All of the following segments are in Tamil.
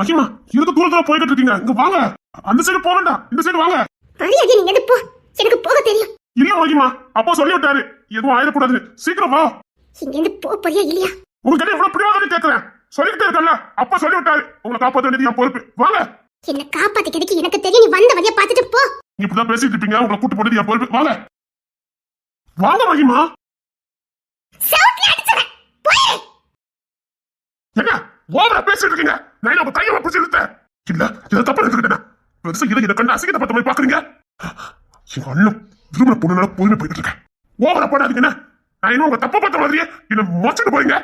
மகிமா இதுக்கு தூரத்துல போய்கிட்டு இருக்கீங்க, இங்க வாங்க. அந்த சைடு போக வேண்டாம், இந்த சைடு வாங்க. மரியாதை நீங்க போ, எனக்கு போக தெரியும். இல்ல மகிமா, அப்பா சொல்லி விட்டாரு எதுவும் ஆயிடக்கூடாது, சீக்கிரம் வா. இங்க இருந்து போறியா இல்லையா? உங்ககிட்ட எவ்வளவு பிடிவாதம் கேட்கிறேன், சொல்லிக்கிட்டே இருக்கல. அப்பா சொல்லி விட்டாரு உங்களை காப்பாற்ற வேண்டியது என் பொறுப்பு, வாங்க. என்ன காப்பாத்திக்கிறதுக்கு எனக்கு தெரியும், நீ வந்த வழியா பாத்துட்டு போ. நீ இப்படிதான் பேசிட்டு இருப்பீங்க, உங்களை கூட்டு போனது என் பொறுப்பு, வாங்க. வாங்க மகிமா. என்ன ஓவரா பேசிட்டு இருக்கீங்க? நான் உங்க கையை பிடிச்சி இழுத்தேன். இல்ல இதை தப்பா எடுத்துக்கிட்டேன். பெருசா இதை கண்டு அசிங்கத்தை பார்த்த மாதிரி பாக்குறீங்க. எங்க அண்ணன் திருமண பொண்ணுனால பொறுமை போயிட்டு இருக்கேன். ஓவரா போடாதீங்க. நான் இன்னும் உங்க தப்பா பார்த்த மாதிரியே என்ன மோச்சிட்டு போறீங்க.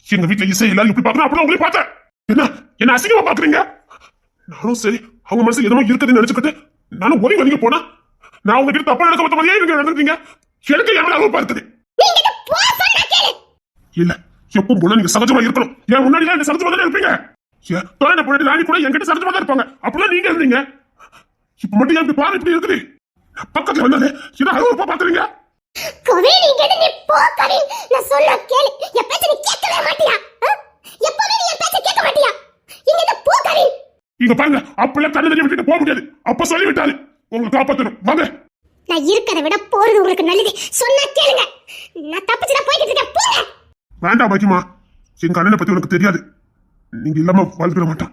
எங்க வீட்டுல இசை எல்லாரும் இப்படி பாக்கணும், அப்படிதான் உங்களையும் பார்த்தேன். என்ன அசிங்கமா பாக்குறீங்க? நானும் சரி அவங்க மனசு எதுவும் இருக்குதுன்னு நினைச்சுக்கிட்டு நானும் ஒதுங்கி ஒதுங்கி போனா நான் உங்ககிட்ட தப்பா நடக்க பார்த்த மாதிரியே நீங்க நடந்துருக்கீங்க. எனக்கு எவ்வளவு பார்க்குது. இல்ல எப்பவும் போல நீங்க சகஜமா இருக்கணும். ஏன் முன்னாடி என்ன சகஜமா தானே இருப்பீங்க? தொலைன பொண்ணு ராணி கூட என்கிட்ட சகஜமா தான் இருப்பாங்க. அப்பெல்லாம் நீங்க இருந்தீங்க. இப்ப மட்டும் ஏன் பாரு இப்படி இருக்குது? பக்கத்துல வந்தாலே இதை அழுவப்பா பாக்குறீங்க. கவின் இங்க நீ போ கவின், நான் சொல்ல கேளு. என் பேச்ச நீ கேட்கவே மாட்டியா? எப்பவே நீ என் பேச்ச கேட்க மாட்டியா? இங்க இருந்து போ கவின். இங்க பாருங்க, அப்பெல்லாம் கண்ணு தண்ணி விட்டுட்டு போக முடியாது. அப்ப சொல்லி விட்டாரு உங்களை காப்பாத்தணும், வாங்க. நான் இருக்கிறத விட போறது உங்களுக்கு நல்லது, சொன்னா கேளுங்க. நான் தப்பிச்சுதான் போய்கிட்டு இருக்கேன், போங்க. வேண்டாம் பாக்கியமா, எங்க அண்ணனை பத்தி உனக்கு தெரியாது. நீங்க இல்லாம வாழ்ந்துட மாட்டான்.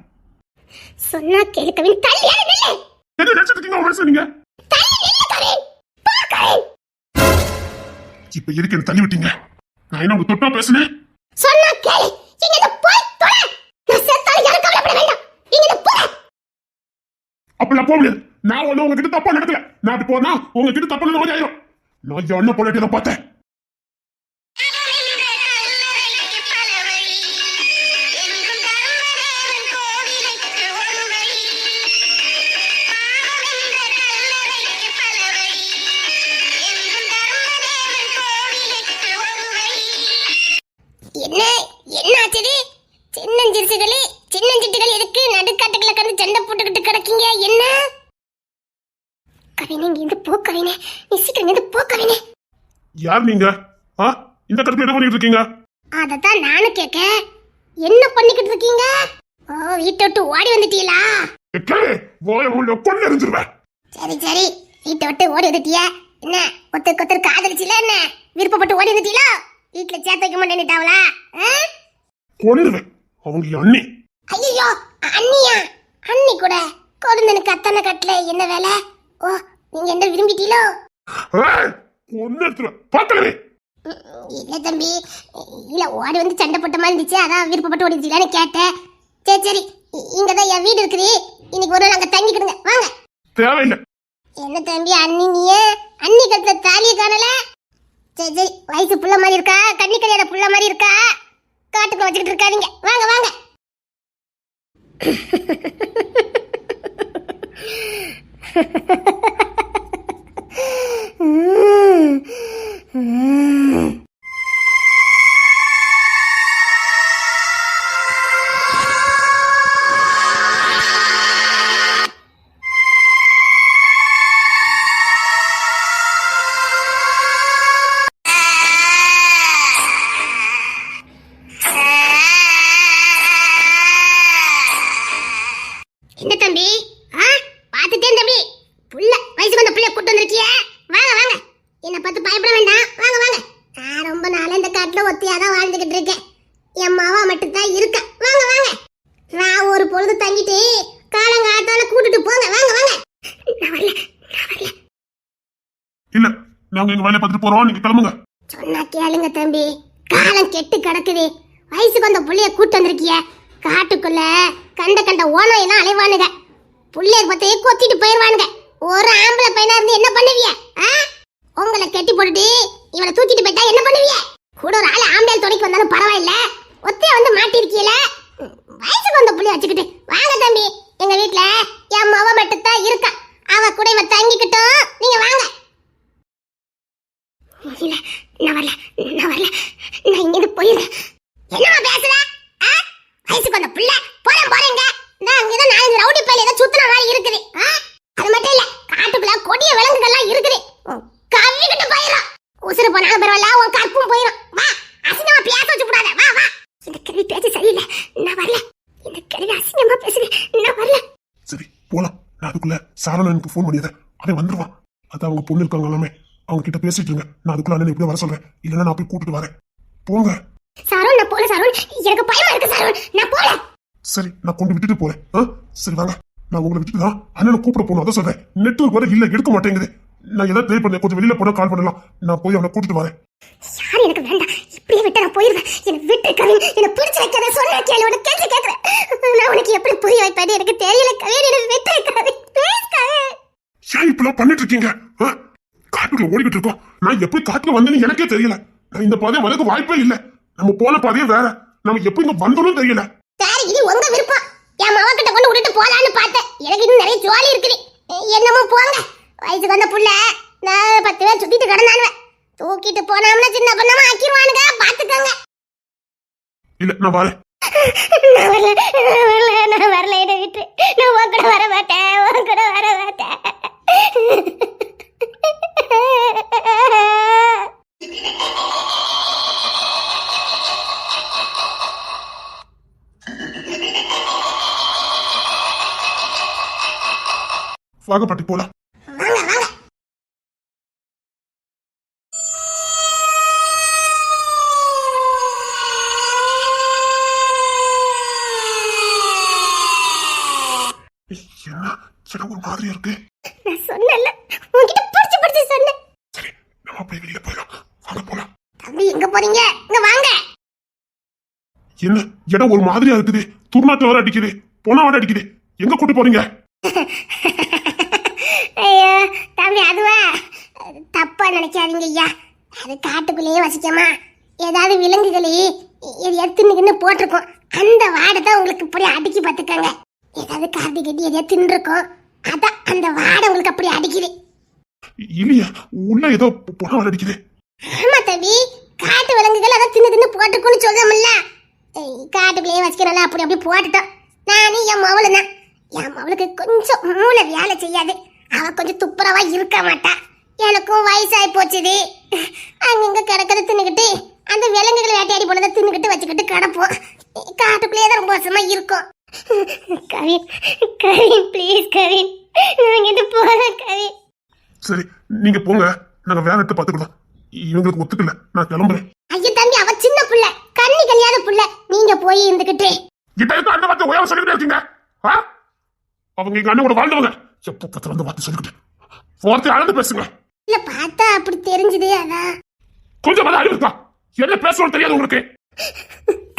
சொன்னா கேளு கவின், தள்ளி நில்லு. என்ன நினைச்சிட்டு இருக்கீங்க மனசுல நீங்க? தள்ளி நில்லு கவின், போ கவின். இப்ப எதுக்கு என்ன தள்ளி விட்டீங்க? நான் என்ன உங்க தொட்டா பேசுனேன்? சொன்னா கேளு, இங்க இருந்து போய் தொலை. நான் செத்தாலும் எனக்கு கவலைப்பட வேண்டாம், இங்க இருந்து போ. அப்பெல்லாம் போக முடியாது. நான் ஒண்ணு உங்ககிட்ட தப்பா நடக்கல. நான் அப்படி போனா உங்ககிட்ட தப்பா மாதிரி ஆயிரும். நான் என்ன பொண்ணு பார்த்தேன். என்னாச்சு? சின்னஞ்சிறுசுகளே, சின்னஞ்சிட்டுகள் எதுக்கு நடுக்காட்டுக்குள்ள கடந்து சண்டை போட்டுக்கிட்டு கிடக்கீங்க? என்ன கவினே, இங்க இருந்து போ கவினே, நீ சீக்கிரம் இருந்து போ கவினே. யார் நீங்க? இந்த கடுப்புல என்ன பண்ணிட்டு இருக்கீங்க? அதத்தான் நானும் கேட்க. என்ன பண்ணிக்கிட்டு இருக்கீங்க? ஓ, வீட்டை விட்டு ஓடி வந்துட்டீங்களா? கொண்டு எரிஞ்சிருவேன். சரி சரி, வீட்டை விட்டு ஓடி வந்துட்டியா? என்ன ஒருத்தருக்கு ஒருத்தர் காதலிச்சுல? என்ன விருப்பப்பட்டு ஓடி வந்துட்டீங்களா? வீட்டுல சேர்த்து வைக்க மாட்டேன்னுட்டாவளா? கொண்டுவேன் அவங்க அண்ணி. ஐயோ, அண்ணியா? அண்ணி கூட கொழுந்தனுக்கு அத்தனை கட்டல என்ன வேலை? ஓ, நீங்க என்ன விரும்பிட்டீங்களோ? இல்ல தம்பி, இல்ல ஓடி வந்து சண்டை போட்ட மாதிரி இருந்துச்சு, அதான் விருப்பப்பட்டு ஓடிச்சுலான்னு கேட்டேன். சரி சரி, இங்கதான் என் வீடு இருக்குது, இன்னைக்கு ஒரு நாள் அங்க தங்கிக்கிடுங்க, வாங்க. தேவையில்லை. என்ன தம்பி அண்ணி, நீயே அண்ணி கட்டுல தாலியை காணல? சரி சரி, வயசு புள்ள மாதிரி இருக்கா, கண்ணி கல்யாண புள்ள மாதிரி இருக்கா, காட்டுக்குள்ள வச்சுக்கிட்டு இருக்காதீங்க, வாங்க வாங்க. என்ன தம்பி, பாத்துட்டேன் தம்பி, புள்ள வயசுக்கு வந்த புள்ள கூட்டு வந்திருக்கிய, வாங்க வாங்க. என்ன பார்த்து பயப்பட வேண்டாம், வாங்க வாங்க. நான் ரொம்ப நாளா இந்த காட்டுல ஒத்தையாதான் வாழ்ந்துகிட்டு இருக்கேன். என் மாவா மட்டும் தான் இருக்க, வாங்க வாங்க. நான் ஒரு பொழுது தங்கிட்டு காலங்காத்தால கூட்டிட்டு போங்க, வாங்க வாங்க. நான் வரல, நான் வரல. இல்ல, நாங்க எங்க வேலையை பார்த்துட்டு போறோம், நீங்க கிளம்புங்க. சொன்னா கேளுங்க தம்பி, காலம் கெட்டு கிடக்குது. வயசுக்கு வந்த புள்ளைய கூட்டு வந்திருக்கிய, காட்டுக்குள்ள கண்ட கண்ட ஓனம் எல்லாம் அலைவானுங்க, புள்ளைய பத்தி கொத்திட்டு போயிருவானுங்க. ஒரு ஆம்பளை பையனா இருந்து என்ன பண்ணுவீங்க? உங்களை கட்டி போட்டுட்டு இவனை தூக்கிட்டு போயிட்டா என்ன பண்ணுவீங்க? கூட ஒரு ஆள் ஆம்பளை துணைக்கு வந்தாலும் பரவாயில்ல, ஒத்தைய வந்து மாட்டிருக்கீல. வயசுக்கு வந்த புள்ளைய வச்சுக்கிட்டு வாங்க தம்பி, எங்க வீட்டுல என் மவ மட்டும் தான் இருக்கா, அவ கூட இவன் தங்கிக்கிட்டோம், நீங்க வாங்க. இல்ல, நான் வரல, நான் வரல, நான் இங்க போயிடுறேன். என்னமா பேசுற? வயசுக்கு வந்த புள்ள போறேன் போறேங்க, நான் அங்கதான் 4 ரவுடி பையில ஏதோ சுத்தின மாதிரி இருக்குது. அது மட்டும் இல்ல, காட்டுக்குள்ள கொடிய விலங்குகள்லாம் இருக்குது, கவ்விக்கிட்டு போயிடும். உசுறு போனாலும் பரவாயில்ல, உன் கற்பும் போயிடும். வா, அசிங்கமா பேச வச்சு கூடாத, வா வா. இந்த கேள்வி பேச்சு சரியில்லை, நான் வரல. இந்த கேள்வி அசிங்கமா சரவணனுக்கு ஃபோன் பண்ணியதை அவன் வந்துருவான். அது அவங்க பொண்ணு இருக்காங்க எல்லாமே, அவங்க கிட்ட பேசிட்டு இருங்க. நான் அதுக்குள்ள அண்ணன் இப்படி வர சொல்றேன், இல்லைன்னா நான் போய் கூட்டிட்டு வரேன். போங்க. சரவண் நான் போல சரவண், எனக்கு பயமா இருக்கு சரவண், நான் போல. சரி நான் கொண்டு விட்டுட்டு போறேன். சரி வாங்க. நான் உங்களை விட்டுட்டு தான் அண்ணனை கூப்பிட போகணும், அதான் சொல்றேன். நெட்வொர்க் வர இல்ல, எடுக்க மாட்டேங்குது. நான் ஏதாவது ட்ரை பண்ணேன், கொஞ்சம் வெளியில போனா கால் பண்ணலாம். நான் போய் அவனை கூட்டிட்டு வரேன். யார் எனக்கு வேண்டாம், இப்படியே விட்டு நான் போயிருவேன். எனக்கு விட்டு கவின், என்ன பிடிச்சு வைக்காத, சொன்ன கேளு, உனக்கு கேள்வி கேட்கிறேன். நான் உனக்கு எப்படி புரிய வைப்பேன் எனக்கு தெரியல கவின், எனக்கு விட்டு கவின், ப்ளீஸ் கவின். ஏன் இப்பெல்லாம் பண்ணிட்டு இருக்கீங்க? காட்டுக்குள்ள ஓடிக்கிட்டு இருக்கோம். நான் எப்படி காட்டுல வந்தேன்னு எனக்கே தெரியல. நான் இந்த பாதையை வரதுக்கு வாய்ப்பே இல்லை. நம்ம போன பாதையே வேற, நம்ம எப்படி இங்க வந்தோம்னு தெரியல. சரி இது உங்க விருப்பம். என் மாவ கிட்ட கொண்டு விட்டுட்டு போலான்னு பார்த்தேன். எனக்கு இன்னும் நிறைய ஜோலி இருக்குது. என்னமோ போங்க. வயசுக்கு வந்த புள்ள நான் 10 பேர் சுத்திட்டு கிடந்தானுவேன். தூக்கிட்டு போனாம்னா சின்ன பண்ணாம ஆக்கிடுவானுங்க, பாத்துக்கங்க. இல்ல நான் வரேன். நான் வரல என்ன விட்டு. நான் உன் கூட வர மாட்டேன், உன் கூட வர மாட்டேன். வாகப்பாட்டி போலாம். வாங்க வாங்க. என்ன எனக்கு ஒரு மாதிரியா இருக்கு. நான் சொன்னேன்ல, உன்கிட்ட பிடிச்சு சொன்னேன். சரி நம்ம அப்படியே வெளியில போயிடலாம். வாங்க போலாம். தம்பி எங்க போறீங்க? இங்க வாங்க. என்ன இடம் ஒரு மாதிரியா இருக்குது. துர்நாற்றம் வர அடிக்குது, போனா வர அடிக்குது. எங்க கூட்டு போறீங்க? ஐயோ தம்பி, அதுவா தப்பா நினைக்காதீங்க ஐயா. அது காட்டுக்குள்ளேயே வசிக்கமா, ஏதாவது விலங்குகளே எதையாவது தின்னுக்குன்னு போட்டிருக்கோம். அந்த வாடை தான் உங்களுக்கு இப்படி அடிக்கி பார்த்துக்கங்க. ஏதாவது கார்த்தி கட்டி எதையாவது தின்னுருக்கோம், அதான் அந்த வாடை உங்களுக்கு அப்படி அடிக்குது. இல்லையா, உள்ள ஏதோ போனா வர அடிக்குது. ஆமா தம்பி, காட்டு விலங்குகள் அதை தின்னு போட்டுக்குன்னு சொல்றோம்ல. காட்டுக்குள்ளேயே வசிக்கிறனால அப்படி அப்படி போட்டுட்டோம். நானும் என் மவளு தான். என் மவளுக்கு கொஞ்சம் மூளை வேலை செய்யாது. அவ கொஞ்சம் துப்புரவா இருக்க மாட்டா. எனக்கும் வயசாகி போச்சுது. அங்கங்க கிடக்கிறத தின்னுக்கிட்டு அந்த விலங்குகளை வேட்டையாடி போனதை தின்னுக்கிட்டு வச்சுக்கிட்டு கிடப்போம். காட்டுக்குள்ளேயே தான் ரொம்ப வருஷமா இருக்கும். கவின் கவின் ப்ளீஸ் கவின், நாங்க இது போறோம் கவின். சரி நீங்க போங்க, நாங்க வேலை எடுத்து பாத்துக்கலாம். இவங்களுக்கு ஒத்துக்கல, நான் கிளம்புறேன். ஐயோ தம்பி, அவ சின்ன புள்ள, கண்ணி கல்யாண புள்ள. நீங்க போய் இருந்துகிட்டு இப்ப எதுக்கு அந்த வார்த்தை உயர சொல்லிக்கிட்டே இருக்கீங்க? அவங்க எங்க அண்ணன் கூட வாழ்ந்தவங்க. எப்ப பத்திரம் அந்த வார்த்தை சொல்லிக்கிட்டு வார்த்தை அளந்து பேசுங்க. இல்ல பார்த்தா அப்படி தெரிஞ்சதே. அதான் கொஞ்சம் அறிவு இருக்கா? என்ன பேசணும் தெரியாது உங்களுக்கு?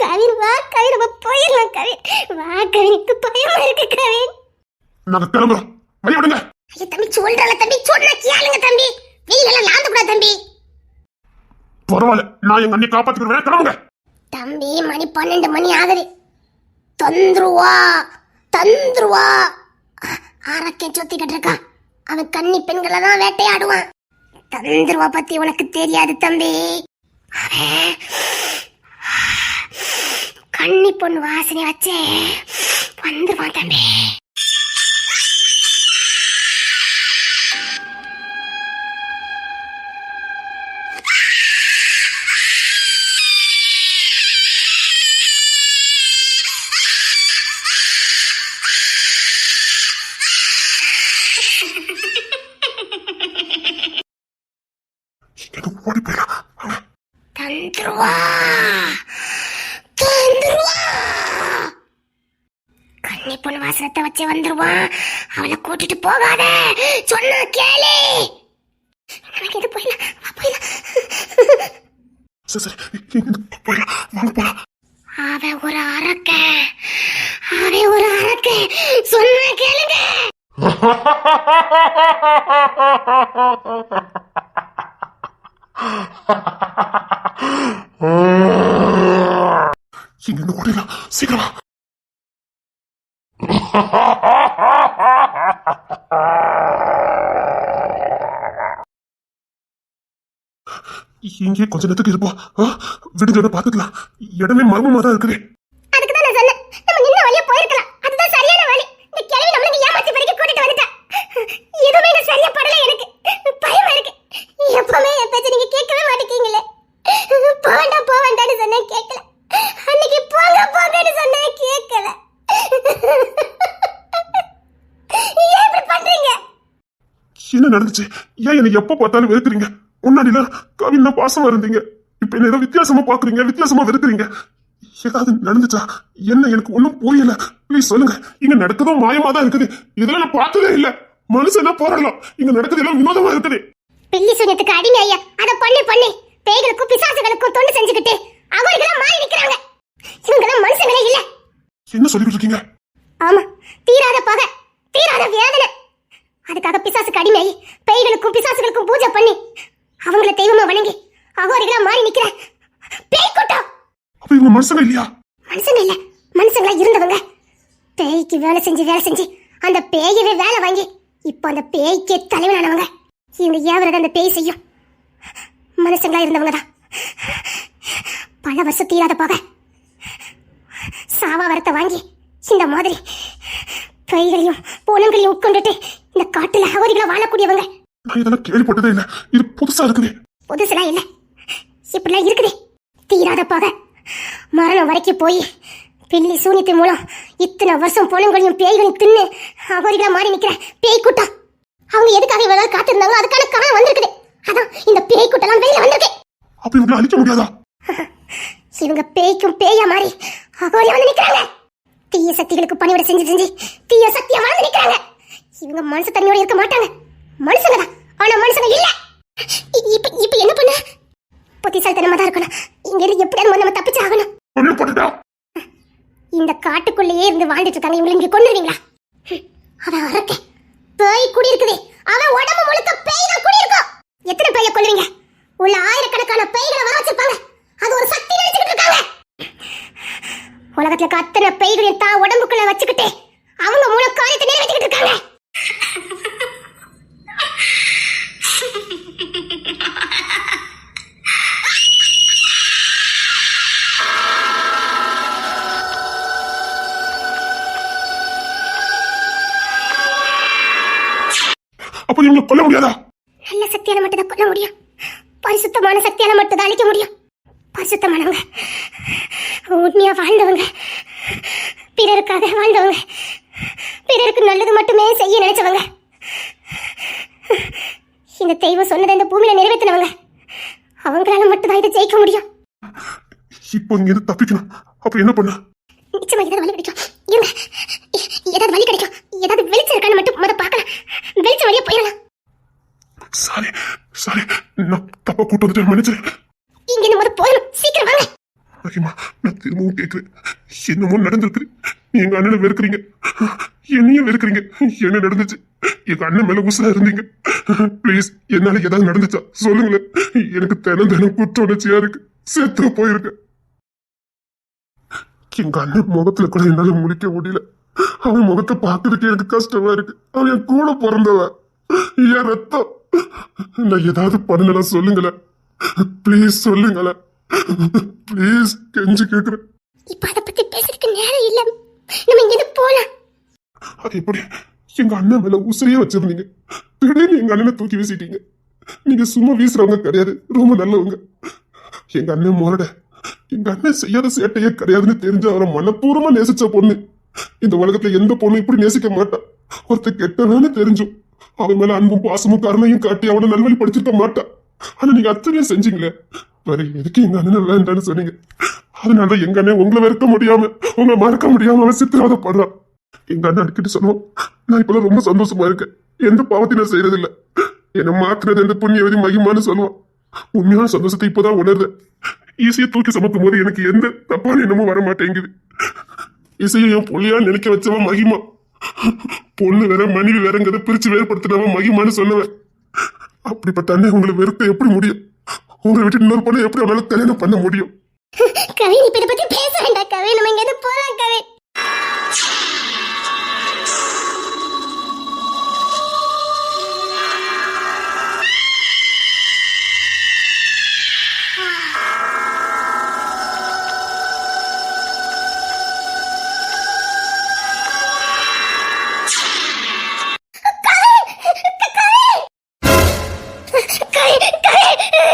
கவின் வா கவின், நம்ம போயிடலாம் கவின். வா கவினுக்கு பயமா இருக்கு கவின். நாங்க கிளம்புறோம், வழி விடுங்க. ஐயோ தம்பி, சொல்றல தம்பி, சொன்னா கேளுங்க தம்பி. வெளியில லாந்த கூடாது தம்பி. பரவாயில்ல, நான் எங்க அண்ணி காப்பாத்திக்கிறேன், கிளம்புங்க. தம்பி மணி 12 மணி ஆகுது. தந்துருவா தந்துருவா. அரக்கை சொத்திக்கிட்டு இருக்கான். அவன் கன்னி பெண்களை தான் வேட்டையாடுவான். தந்துருவா பத்தி உனக்கு தெரியாது தம்பி. அவன் கன்னி பொண்ணு வாசனை வச்சே வந்துருவான் தம்பி. ஓடி போயிடலாம். தந்துருவா தந்துருவா. கன்னி பொண்ணு வாசனத்தை வச்சு வந்துருவான். அவனை கூட்டிட்டு போகாத, சொன்னா கேளு. எனக்கு இது போயிடலாம் போயிடலாம். சரி போயிடலாம், வாங்க போலாம். அவன் ஒரு அரக்க, அவன் ஒரு அரக்க, சொன்னா கேளுங்க. இங்க ஓடிடலாம், சீக்கிரமா. இங்கே கொஞ்ச நேரத்துக்கு இருப்போம். விடுஞ்சோட பாத்துக்கலாம். இடமே மர்மமா தான் இருக்குது. அதுக்கு தான் நான் சொன்னேன், நம்ம நின்ன வழியா போயிருக்கலாம். அதுதான் சரியான வழி. இந்த கிழவி நம்மளுக்கு ஏமாத்தி வரைக்கும் கூட்டிட்டு வந்துட்டா. எதுவுமே எனக்கு சரியா படல. எனக்கு பயமா இருக்கு. எப்பவுமே என் பேச்ச நீங்க கேட்கவே மாட்டேங்கீங்களே. போக வேண்டாம்னு சொன்னேன், கேட்கல. அன்னைக்கு போங்கன்னு சொன்னேன், கேட்கல. ஏன் இப்படி பண்றீங்க? என்ன நடந்துச்சு? ஏன் என்னை எப்ப பார்த்தாலும் வெறுக்கிறீங்க? முன்னாடிலாம் கவின்னா பாசமா இருந்தீங்க, இப்ப என்ன ஏதோ வித்தியாசமா பாக்குறீங்க, வித்தியாசமா வெறுக்கிறீங்க. ஏதாவது நடந்துச்சா? என்ன எனக்கு ஒண்ணும் புரியல. ப்ளீஸ் சொல்லுங்க. இங்க நடக்கதோ மாயமா தான் இருக்குது. இதெல்லாம் நான் பார்த்ததே இல்ல. மனுஷனா போராடலாம், இங்க நடக்குது எல்லாம் வினோதமா இருக்குது. பில்லி சூனியத்துக்கு அடிமை ஐயா. அத பண்ணி பேய்களுக்கும் பிசாசுகளுக்கும் தொண்டு செஞ்சுக்கிட்டு அவங்களா மாறி நிக்கிறாங்க. இவங்கெல்லாம் மனுஷங்களே இல்ல. என்ன சொல்லிட்டு இருக்கீங்க? ஆமா, தீராத பகை, தீராத வேதனை. அதுக்காக பிசாசுக்கு அடிமை பேய்களுக்கும் பிசாசுகளுக்கும் பூஜை பண்ணி அவங்கள தெய்வமா வணங்கி அகோரிகளா மாறி நிக்கிற பேய் கூட்டம். அப்ப இவங்க மனுஷங்க இல்லையா? மனுஷங்க இல்ல, மனுஷங்களா இருந்தவங்க. பேய்க்கு வேலை செஞ்சு அந்த பேயவே வேலை வாங்கி இப்போ அந்த பேய்க்கே தலைவனானவங்க. இவங்க ஏவரத அந்த பேய் செய்யும். மனுஷங்களா இருந்தவங்க தான். பல வருஷம் தீராத போக சாவா வரத்தை வாங்கி இந்த மாதிரி பேய்களையும் பூனங்களையும் உட்கொண்டுட்டு இந்த காட்டுல அகோரிகளா வாழக்கூடியவங்க. நான் இதெல்லாம் கேள்விப்பட்டதே இல்ல. இது புதுசா இருக்குது. புதுசுலாம் இல்ல, இப்படிலாம் இருக்குது. தீராத போக மரணம் வரைக்கும் போய் பில்லி சூனியத்தின் மூலம் இத்தனை வருஷம் பொண்ணுங்களையும் பேய்களையும் தின்னு அகோரிகளா மாறி நிக்கிற பேய் கூட்டம். அவங்க எதுக்காக இவ்வளவு நாள் காத்திருந்தாங்களோ அதுக்கான காரணம் வந்திருக்குது. அதான் இந்த பேய் கூட்டம் வெளியில வந்திருக்கு. அப்ப இவங்களை அழிக்க முடியாதா? இவங்க பேய்க்கும் பேயா மாறி அகோரியா வந்து நிக்கிறாங்க. தீய சக்திகளுக்கு பணிவிட செஞ்சு தீய சக்தியா வாழ்ந்து நிக்கிறாங்க. இவங்க மனுஷ தன்மையோட இருக்க மாட்டாங்க. மனுஷங்க தான், ஆனா மனுஷங்க இல்ல. இப்ப என்ன பண்ண? புத்திசாலித்தனமா தான் இருக்கணும். இங்க இருந்து எப்படியாவது நம்ம தப்பிச்சு ஆகணும். இந்த காட்டுக்குள்ளேயே இருந்து வாழ்ந்துட்டு இருக்காங்க. இவங்களை இங்க கொண்டுருவீங்களா? அவன் அரக்க பேய் குடி இருக்குது. அவன் உடம்பு முழுக்க பேய் தான் குடி இருக்கும். எத்தனை பேய கொல்லுவீங்க? உள்ள ஆயிரக்கணக்கான பேய்களை வர வச்சிருப்பாங்க. அது ஒரு சக்தி நினைச்சுக்கிட்டு இருக்காங்க. உலகத்துல அத்தனை பேய்களையும் தான் உடம்புக்குள்ள வச்சுக்கிட்டு அவங்க மூலம் காரியத்தை நிறைவேற்றிக்கிட்டு இருக்காங்க. அப்ப இவங்களை கொல்ல முடியாதா? நல்ல சக்தியால மட்டும் தான் கொல்ல முடியும். பரிசுத்தமான சக்தியால மட்டும் தான் அழிக்க முடியும். பரிசுத்தமானவங்க, உண்மையா வாழ்ந்தவங்க, பிறருக்காக வாழ்ந்தவங்க, பிறருக்கு நல்லது மட்டுமே செய்ய நினைச்சவங்க, இந்த தெய்வம் சொன்னதை இந்த பூமியில நிறைவேற்றினவங்க, அவங்களால மட்டும் தான் இதை ஜெயிக்க முடியும். இப்போ இங்க இருந்து தப்பிக்கணும். அப்ப என்ன பண்ண? நிச்சயமா ஏதாவது வழி கிடைக்கும். இருங்க, ஏதாவது வழி கிடைக்கும். ஏதாவது வெளிச்சம் இருக்கான்னு மட்டும் முத பார்க்கலாம். வெளிச்சம் வழியா போயிடலாம். சாரி, நான் தப்பா கூட்டு வந்துட்டு மன்னிச்சிரு. இங்க இருந்து முத போயிடும். சீக்கிரம் வாங்க. மகிமா, நான் திரும்பவும் கேட்கிறேன். என்னமோ நடந்திருக்கு. எங்க அண்ணனை வெறுக்கிறீங்க, என்னையும் வெறுக்கிறீங்க. என்ன நடந்துச்சு? எங்க அண்ணன் மேல உசுரா இருந்தீங்க. பிளீஸ், என்னால ஏதாவது நடந்துச்சா சொல்லுங்களேன். எனக்கு தினம் குற்ற உணர்ச்சியா இருக்கு. செத்து போயிருக்கு. எங்க அண்ணன் முகத்துல கூட என்னால முடிக்க முடியல. அவன் முகத்தை பார்க்கறதுக்கு எனக்கு கஷ்டமா இருக்கு. அவன் என் கூட பிறந்தவன், என் ரத்தம். நான் ஏதாவது பண்ணல சொல்லுங்களேன். ப்ளீஸ் சொல்லுங்களேன். ப்ளீஸ் கெஞ்சி கேக்குறேன். இப்ப அத பத்தி பேசுறதுக்கு நேரம் இல்ல. நம்ம இங்க இருந்து போலாம். அது எப்படி? எங்க அண்ணன் மேல உசிரியே வச்சிருந்தீங்க, திடீர்னு எங்க அண்ணனை தூக்கி வீசிட்டீங்க. நீங்க சும்மா வீசுறவங்க கிடையாது, ரொம்ப நல்லவங்க. எங்க அண்ணன் மோரட, எங்க அண்ணன் செய்யாத சேட்டையே கிடையாதுன்னு தெரிஞ்ச அவரை மனப்பூர்வமா நேசிச்ச பொண்ணு. இந்த உலகத்துல எந்த பொண்ணு இப்படி நேசிக்க மாட்டான். ஒருத்த கெட்டவன்னு தெரிஞ்சும் அவன் மேல அன்பும் பாசமும் கருணையும் காட்டி அவனை நல்வழி படிச்சிருக்க மாட்டான். ஆனா நீங்க அத்தனையும் செஞ்சீங்களே, வேற எதுக்கு எங்க அண்ணன் வேண்டான்னு சொன்னீங்க. அதனால எங்க அண்ணன் உங்களை வெறுக்க முடியாம, உங்களை மறக்க முடியாம அவன் சித்திரவதைப்படுறான். எங்க அண்ணன் அடிக்கடி சொல்லுவோம், நான் இப்பெல்லாம் ரொம்ப சந்தோஷமா இருக்கேன், எந்த பாவத்தையும் நான் செய்யறது இல்ல, என்ன மாத்துறது எந்த புண்ணியவதி மகிமான்னு சொல்லுவான். உண்மையான சந்தோஷத்தை இப்பதான் உணர்றேன். ஈஸியா தூக்கி சுமக்கும் போது எனக்கு எந்த தப்பான எண்ணமும் வர மாட்டேங்குது. இசையை என் பொள்ளையா நினைக்க வச்சவன் மகிமா. பொண்ணு வேற மனைவி வேறங்கிறத பிரிச்சு வேறுபடுத்தினவன் மகிமான்னு சொன்னவன். அப்படிப்பட்ட அண்ணன் உங்களை வெறுக்க எப்படி முடியும்? உங்களை விட்டு இன்னொரு பொண்ணை எப்படி அவனால கல்யாணம் பண்ண முடியும்? கவின், இப்ப இதை பத்தி பேச வேண்டாம் கவின். நம்ம இங்க இருந்து போலாம் கவின்.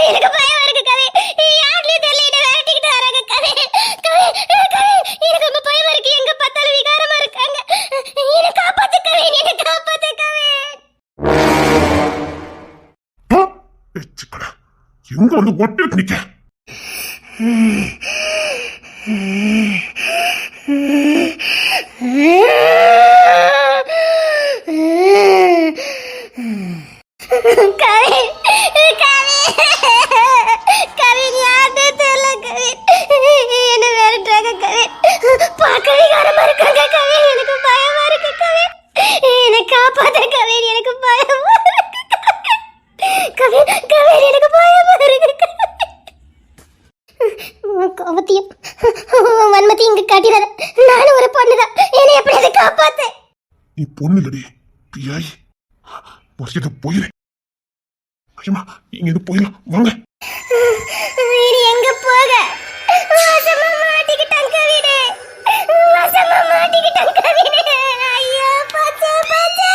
எனக்கு பயம் இருக்கு கவி. யாருலயும் தெரியல, என்ன விரட்டிக்கிட்டு வராங்க கவி. எனக்கு ரொம்ப பயமா இருக்கு. எங்க பார்த்தாலும் விகாரமா இருக்காங்க. என்ன காப்பாத்து கவி, என்ன காப்பாத்து கவி. இங்க வந்து ஒட்டி நிக்க. வன்மத்தையும் இங்க காட்டிடாத. நானும் ஒரு பொண்ணுதான். என்னை எப்படியாவது காப்பாத்து. நீ பொண்ணு இல்லடி பியாய். மரியாதை போயிரு. ஐயம்மா இங்க இருந்து போயிடலாம் வாங்க. இனி எங்க போக? வசமா மாட்டிக்கிட்டான் கவினே. வசமா மாட்டிக்கிட்டான் கவினே. ஐயோ பச்சை பச்சை.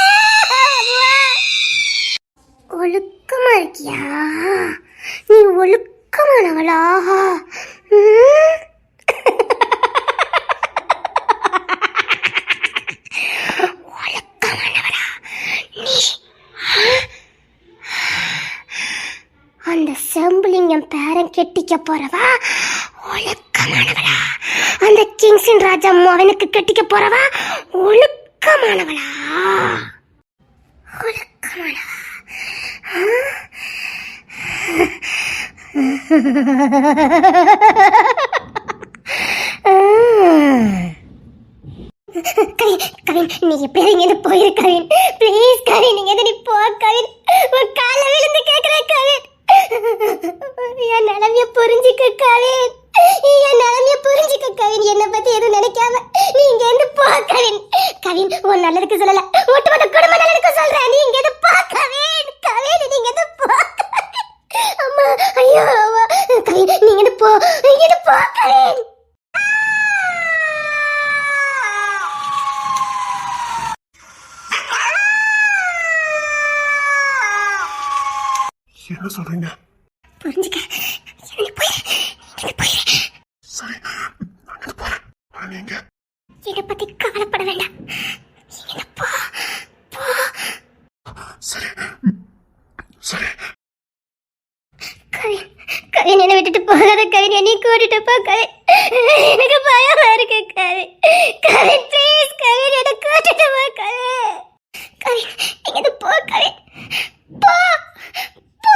ஒழுக்கமா இருக்கியா? நீ ஒழுக்கமானவளா? ஒழுக்கமானவளா நீ? அந்த செம்புலிங்கம் பேரன் கெட்டிக்க போறவா ஒழுக்கமானவளா? அந்த கிங்ஸின் ராஜா அவனுக்கு கெட்டிக்க போறவா ஒழுக்கமானவளா? ஒழுக்கமானவா? கவின் நீ எப்படியாவது இங்க இருந்து போயிரு கவின். ப்ளீஸ் கவின், நீங்க எது நீ போ கவின். உன் கால விழுந்து கேக்குறேன் கவின். என் நிலைமைய புரிஞ்சுக்க கவின். என் நிலைமைய புரிஞ்சுக்க கவின். என்னை பத்தி எதுவும் நினைக்காம நீ இங்க இருந்து போ கவின். கவின் உன் நல்லதுக்கு சொல்லல, ஒட்டுமொத்த குடும்ப நல்லதுக்கு சொல்றேன். நீ இங்க இருந்து போ கவின். கவின் நீங்க இருந்து போ. அம்மா ஐயோ கவின் நீங்க இருந்து போ. இங்க இருந்து போ கவின். என்ன சொல்றீங்க? புரிஞ்சுக்க. சரி நான் போறேன். நீங்க என்னை பத்தி கவலைப்பட வேண்டாம். போ போ. சரி சரி. கவின் கவின் என்னை விட்டுட்டு போகாத கவின். என்னை கூட்டிட்டு போ கவின். எனக்கு பயமா இருக்கு கவின். கவின் ப்ளீஸ் கவின் என்னை கூட்டிட்டு போ கவின். கவின் இங்க போ கவின். போ போ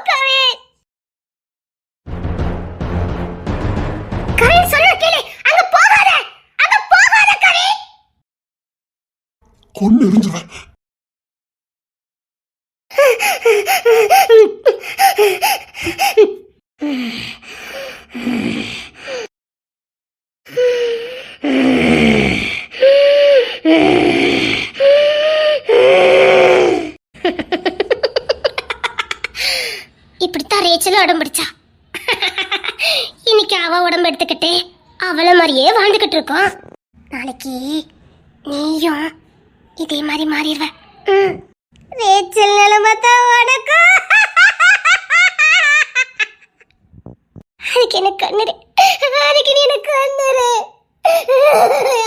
கவின். கவின் சொல்ல கேளு. அங்க போகாத. அங்க போகாத கவின். கொன்னு எரிஞ்சுவேன். இப்படித்தான் ரேச்சலும் உடம்பிடிச்சா. இன்னைக்கு அவ உடம்பு எடுத்துக்கிட்டு அவளை மாதிரியே வாழ்ந்துகிட்டு இருக்கோம். நாளைக்கு நீயும் இதே மாதிரி மாறிடுவ. ரேச்சல் நிலைமை தான் உனக்கும். அதுக்கு எனக்கு கண்ணுரு. அதுக்கு நீ எனக்கு கண்ணுரு.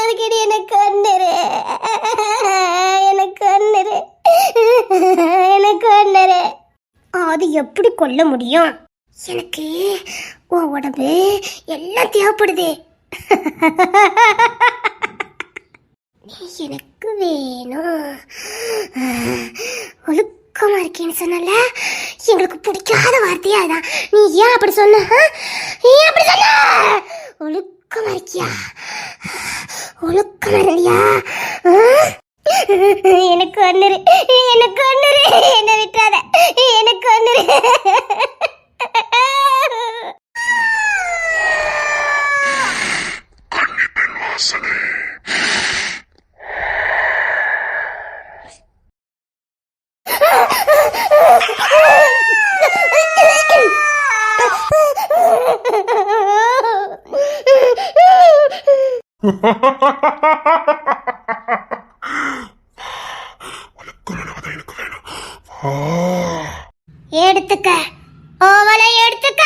அதுக்கு நீ எனக்கு கண்ணுரு. எனக்கு கண்ணுரு. எனக்கு கண்ணுரு. அது எப்படி கொல்ல முடியும்? எனக்கு உன் உடம்பு எல்லாம் தேவைப்படுது. நீ எனக்கு வேணும். ஒழுக்கமா இருக்கேன்னு சொன்னல, எங்களுக்கு பிடிக்காத வார்த்தையா அதான். நீ ஏன் அப்படி சொன்ன? ஏன் அப்படி சொன்ன? ஒழுக்கமா இருக்கியா? ஒழுக்கமா இல்லையா? எனக்கு ஒன்னுரு. எனக்கு ஒன்னுரு. என்ன விட்டுறாத. எனக்கு ஒன்னுரு. வழக்கமானவதான் எனக்கு வேணும். எடுத்துக்க. ஓவலை எடுத்துக்க.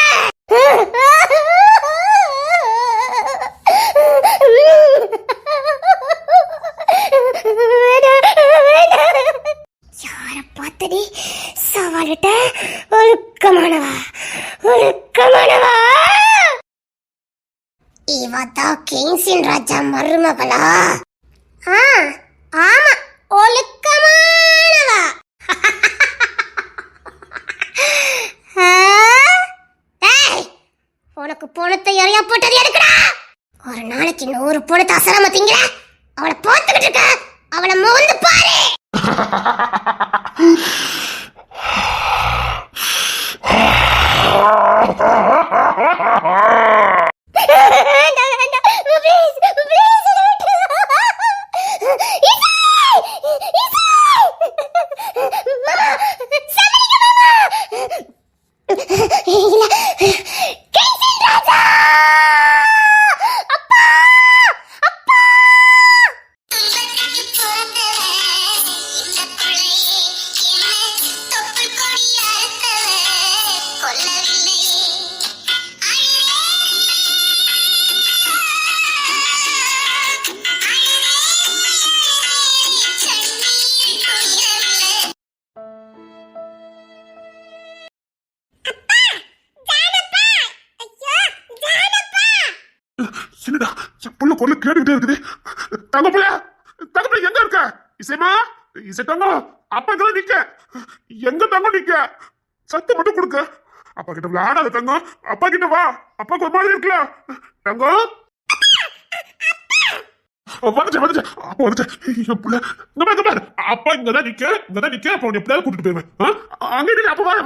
யார பார்த்தடி? சவாலிட்ட ஒழுக்கமானவா அவதான் கிங்ஸின் ராஜா மருமகளா? ஆமா, ஒழுக்கமானவா. ஏய், உனக்கு பொணத்தை எறையா போட்டது எதுக்குடா? ஒரு நாளைக்கு 100 பொணத்தை அசராம திங்கிற. அவளை பார்த்துக்கிட்டு இருக்க, அவளை மோந்து பாரு. என்னடா புள்ள குரல கேட்டுக்கிட்டே இருக்குது. தங்கப்புல தங்கப்புல எங்க இருக்க? இசைமா, இசை தங்கம், அப்பா எங்க நிக்க? எங்க தங்கம் நிக்க? சத்தம் மட்டும் கொடுக்க. அப்பா கிட்ட விளையாடாத தங்கம், அப்பா கிட்ட வா. அப்பாக்கு ஒரு மாதிரி இருக்குல்ல தங்கம். வந்துட்டேன் அப்பா வந்துட்டேன். புள்ள இங்க பாரு, அப்பா இங்கதான் நிக்க. அப்பா உன்னை எப்படியாவது கூட்டிட்டு போயிருவேன். அங்க இல்ல, அப்பா வர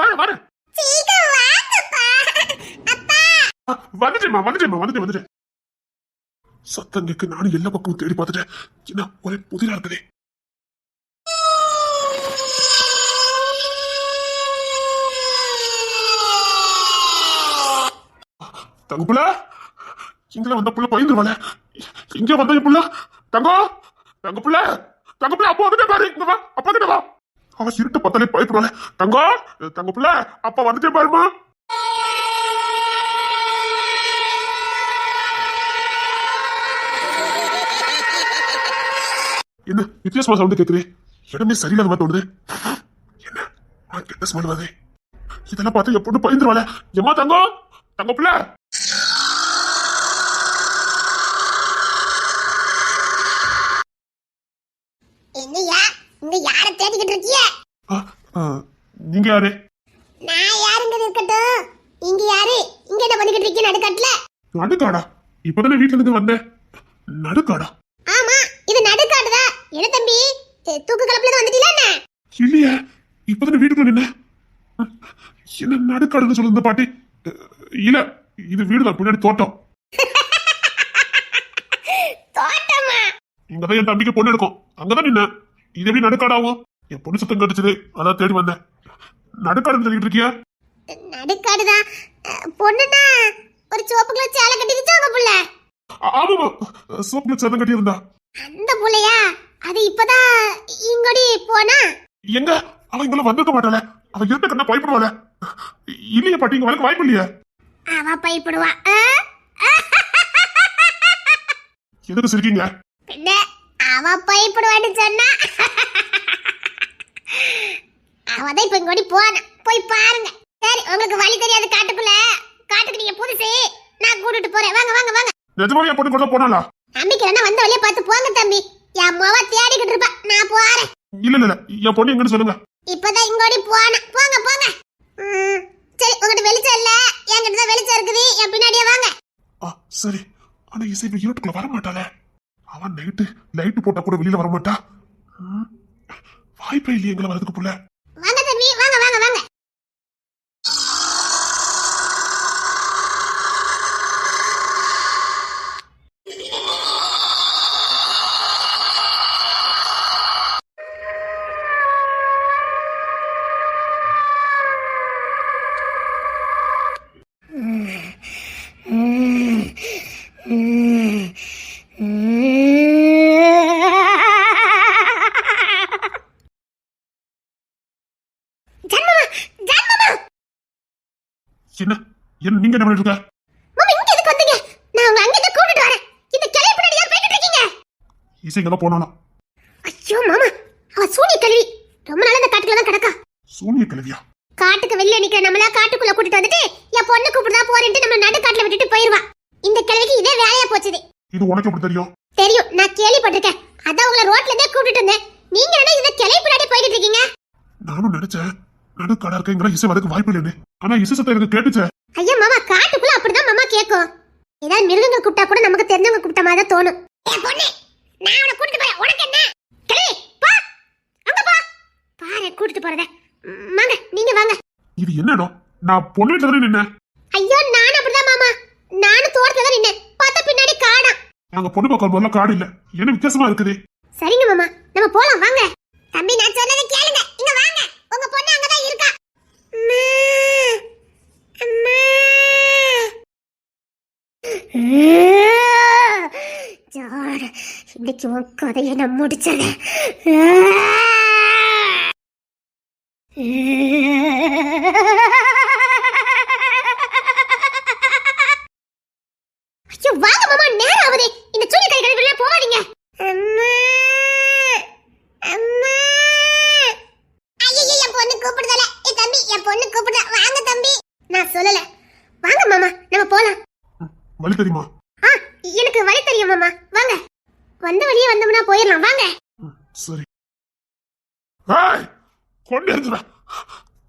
வந்துட்டேன். சத்தம் கேட்க நானும் எல்லா பக்கமும் தேடி பார்த்துட்டேன். என்ன ஒரே புதிரா இருக்குதே. தங்கப்புல இங்க வந்த புள்ள பயந்துருவாள. இங்க வந்த புள்ள தங்கப்புல அப்பா வந்துட்டே பாரு. இங்க வா, அப்பா கிட்ட வா. அவ இருட்ட பார்த்தாலே பயப்படுவாள. தங்கப்புல அப்பா வந்துட்டே பாருமா. என்ன வித்தியாசமா சவுண்ட் கேக்குது? இடமே சரியில்லாத மாதிரி தோணுது. என்ன கெட்ட ஸ்மெல் வருது. இதெல்லாம் பார்த்து என் பொண்ணு பயந்துருவாள. எம்மா தங்கப்புல என்னையா இங்க யார தேடிக்கிட்டு இருக்கிய? நீங்க யாரு? நான் யாருங்கிறது இருக்கட்டும், இங்க யாரு? இங்க என்ன பண்ணிக்கிட்டு இருக்கீங்க நடுக்காட்டுல? நடுக்காடா? இப்பதானே வீட்டுல இருந்து வந்தேன். நடுக்காடா? ஆமா, இது நடுக்காடுதா. என்ன தம்பி, தூக்கு கலப்புல வந்துட்டீங்களா என்ன? இல்லையா, இப்பதானே வீட்டுக்குள்ள நின்ன. என்ன நடுக்காடுன்னு சொல்லுங்க பாட்டி? இல்ல, இது வீடுதான், பின்னாடி தோட்டம். தோட்டமா? இங்கதான் என் தம்பிக்கு பொண்ணு எடுக்கும். அங்கதான் நின்ன. இது எப்படி நடுக்காடாகும்? என் பொண்ணு சத்தம் கிடைச்சது, அதான் தேடி வந்தேன். நடுக்காடுன்னு சொல்லிட்டு இருக்கியா? நடுக்காடுதான். பொண்ணுனா ஒரு சிவப்பு கலர் சேலை கட்டிக்கிச்சா உங்க புள்ள? ஆமா, சோப்புல சத்தம் கட்டி இருந்தா. அந்த புள்ளையா? அது இப்பதான் இங்கடி போனா? எங்க அவன் இங்கெல்லாம் வந்திருக்க மாட்டாள. அவன் இருந்த கண்ணா பயப்படுவாள. இல்லையா பாட்டி, இங்க வழக்கு வாய்ப்பு இல்லையா? அவ பயப்படுவா. எதுக்கு சிரிக்கீங்க? பின்ன அவ பயப்படுவான்னு சொன்னா அவதான் இப்ப இங்கோடி போனா. போய் பாருங்க. சரி, உங்களுக்கு வழி தெரியாது காட்டுக்கு நீங்க புதுசு, நான் கூட்டிட்டு போறேன். வாங்க. நிஜமாவே என் பொண்ணு கூட போனாளா? நம்பிக்கை வந்த வழியை பார்த்து போங்க தம்பி. என் மொவ தேடிக்கிட்டு இருப்பா, நான் போறேன். இல்ல, என் பொண்ணு எங்கன்னு சொல்லுங்க. இப்பதான் இங்கோடி போனா. போங்க. சரி, உங்ககிட்ட வெளிச்சம் இல்ல, என்கிட்ட தான் வெளிச்சம் இருக்குது. என் பின்னாடியே வாங்க. சரி. ஆனா இசை இருட்டுக்குள்ள வர மாட்டாளே. அவன் லைட்டு போட்டா கூட வெளியில வர மாட்டா. வாய்ப்பே இல்லையே எங்களை வரதுக்கு புள்ள. வாங்க தம்பி, வாங்க. என்ன நீங்க என்ன பண்ணிட்டு இருக்க? மாமா, இங்க எதுக்கு வந்தீங்க? நான் உங்க அங்க இருந்து கூட்டிட்டு வரேன். இந்த கிளை பின்னாடி யார் போயிட்டு இருக்கீங்க? இசை எங்க போனானா? ஐயோ மாமா, அவ சூனிய கழுவி ரொம்ப நாளா இந்த காட்டுக்குள்ள தான் கிடக்கா. சூனிய கழுவியா? காட்டுக்கு வெளிய நிக்கிற நம்மள காட்டுக்குள்ள கூட்டிட்டு வந்துட்டு என் பொண்ணு கூப்பிடுதா போறேன்ட்டு நம்ம நடு காட்டுல விட்டுட்டு போயிருவா. இந்த கிழவிக்கு இதே வேலையா போச்சுது. இது உனக்கு எப்படி தெரியும்? தெரியும், நான் கேள்விப்பட்டிருக்கேன். அதான் உங்களை ரோட்ல இருந்தே கூப்பிட்டு இருந்தேன். நீங்க என்ன இந்த கிளை பின்னாடி போய்கிட்டு இருக்கீங்க? நானும் நினைச்சேன் நடு கடை இருக்கேங்கிற இசை வரதுக்கு வாய்ப்பு இல்லைன்னு. ஆனா இசை சத்தம் எனக்கு கேட்டுச்சே. ஐயா மாமா, காட்டுக்குள்ள அப்படிதான் மாமா கேட்கும். ஏதாவது மிருகங்கள் கூப்பிட்டா கூட நமக்கு தெரிஞ்சவங்க கூப்பிட்ட மாதிரி தான் தோணும். ஏய் பொண்ணே, நான் அவனை கூட்டிட்டு போறேன். உனக்கு என்ன? கிளை பா, அங்க பா. பாரு கூட்டிட்டு போறத. வாங்க, நீங்க வாங்க. இது என்ன இடம்? நான் பொண்ணு வீட்டுல தானே நின்னேன். ஐயோ, நான் அப்படிதான் மாமா. நானும் தோட்டத்துல தான் நின்னேன். பார்த்தா பின்னாடி காடா. நாங்க பொண்ணு பார்க்க போதெல்லாம் காடு இல்ல. என்ன வித்தியாசமா இருக்குது? சரிங்க மாமா, நம்ம போலாம் வாங்க. தம்பி, நான் சொன்னதை கேளுங்க. இங்க வாங்க. உங்க பொண்ணு அங்கதான் இருக்கா. அம்மா, அம்மா. ஜார், இன்னைக்கு உன் கதையை நான் முடிச்சது. ஐயோ, வாங்க மாமா, நேரம் ஆகுது. இந்த சுள்ளி கை கழுவில போவாதீங்க. அம்மா, அம்மா. ஐயோ, என் பொண்ணு கூப்பிடுதல. ஏ தம்பி, என் பொண்ணு கூப்பிடுதா. வாங்க தம்பி. நான் சொல்லல. வாங்க மாமா, நம்ம போலாம். வழி தெரியுமா? எனக்கு வழி தெரியும் மாமா. வாங்க. வந்த வழியே வந்தோம்னா போயிடலாம். வாங்க. சரி. ஏய், கொண்டு எரிஞ்சுவேன்.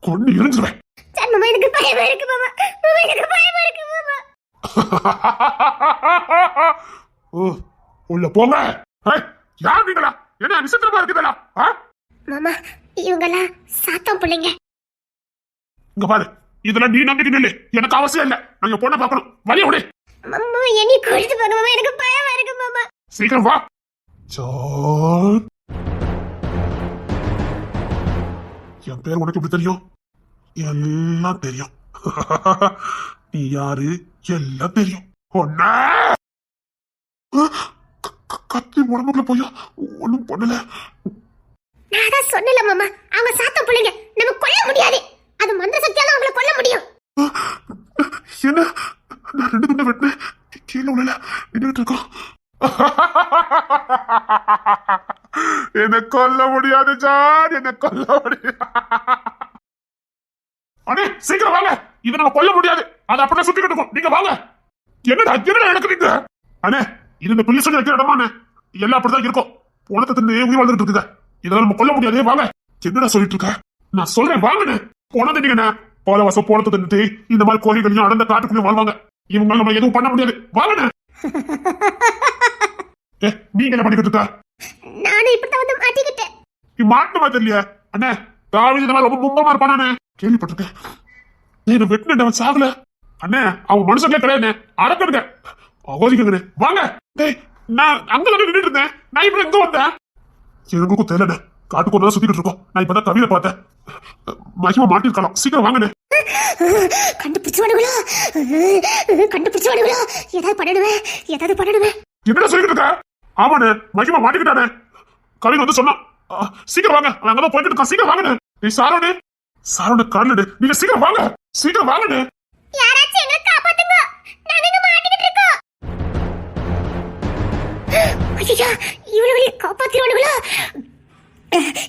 கொண்டு எரிஞ்சுவேன். சரி மாமா, எனக்கு பயமா இருக்கு மாமா. மாமா, எனக்கு பயமா இருக்கு மாமா. ஓ, உள்ள போங்க. ஏய், யார் நீங்களா? என்ன விசித்திரமா இருக்குதா? மாமா, இவங்கெல்லாம் சாத்தம் பிள்ளைங்க. இங்க பாரு, இதெல்லாம் நீ நம்பிக்கை இல்லை. எனக்கு அவசியம் இல்ல. நான் என் பொண்ணை பார்க்கணும். வழிய விடு. மாமா, என்னை கூட்டிட்டு போங்க மாமா. எனக்கு பயமா இருக்கு மாமா. சீக்கிரம் வா. ஜான், என் பேர் உனக்கு எப்படி தெரியும்? எல்லாம் தெரியும். நீ யாரு எல்லாம் தெரியும். ஒன்னா கத்தி உடம்புக்குள்ள போய் ஒண்ணும் பண்ணல. நான் தான் சொன்னல மாமா, அவங்க சாத்தம் பிள்ளைங்க. நம்ம கொல்ல முடியாது. அது மந்திர சக்தியால அவங்கள கொல்ல முடியும். என்ன? நான் 2 துண்டை வெட்டினேன். கீழே உள்ள நின்றுட்டு இருக்கோம். என்ன கொல்ல முடியாது ஜான், என்ன கொல்ல முடியாது. அண்ணே, சீக்கிரம் வாங்க. இதை நம்ம கொல்ல முடியாது. அது அப்படியே சுத்திக்கிட்டு இருக்கும். நீங்க வாங்க. என்னடா நடக்குறீங்க? அண்ணே, இது இந்த பிள்ளை சொல்லி வைக்கிற இடமாண்ணே. எல்லாம் அப்படிதான் இருக்கும். உனத்தை தின்னு உயிர் வாழ்ந்துட்டு இருக்குங்க. இதெல்லாம் நம்ம கொல்ல முடியாது. வாங்க. என்னடா சொல்லிட்டு இருக்க? நான் சொல்றேன் வாங்கண்ணே. போன தின்னீங்கண்ணே. போல வசம் போனத்தை தின்னுட்டு இந்த மாதிரி கோழிகளையும் அடர்ந்த காட்டுக்குள்ளேயும் வாழ்வாங்க. இவங்க நம்ம எதுவும் பண்ண முடியாது. வாங்கண்ணே. நீங்க என்ன பண்ணிக்கிட்டு இருக்க? நானும் இப்பதான் வந்து மாட்டிக்கிட்டேன். நீ மாட்டுமா தெரியல அண்ணே. தாவீது இதெல்லாம் ரொம்ப மும்பமா இருப்பானே. கேள்விப்பட்டிருக்கேன். என்ன வெட்டினவன் சாகல அண்ணே. அவன் மனுஷங்களே கிடையாது. அடக்கடுங்க. அவதிக்கங்கண்ணே. வாங்க. டேய், நான் அங்க நின்றுட்டு இருந்தேன். நான் இப்ப எங்க வந்தேன்? எங்களுக்கும் தெரியல. காட்டுக்குள்ள சுத்திட்டு இருக்கோம். நான் இப்பதான் கவிதை பார்த்தேன். மகிமா மாட்டிருக்கலாம். சீக்கிரம் வாங்கண்ணே. கண்டுபிடிச்சுடுங்களா? கண்டுபிடிச்சுடுங்களா? ஏதாவது பண்ணணுமே, ஏதாவது பண்ணணுமே. என்னடா சொல்லிட்டு இருக்க? ஆமாண்ணே, மகிமா மாட்டிக்கிட்டானே. கவிதை வந்து சொன்னான். சீக்கிரம் வாங்க. அவன் அங்கதான் போயிட்டு இருக்கான். சீக்கிரம் வாங்கண்ணே. நீ சாரோனே காரணு. நீங்க சீக்கிரம் வாங்க. சீக்கிரம் வாங்கண்ணே. யாராச்சும் எங்களை காப்பாத்துங்க. நாங்க இங்க மாட்டிக்கிட்டு இருக்கோம். ஐயா, இவ்வளவு காப்பாத்திடுவானுங்களா?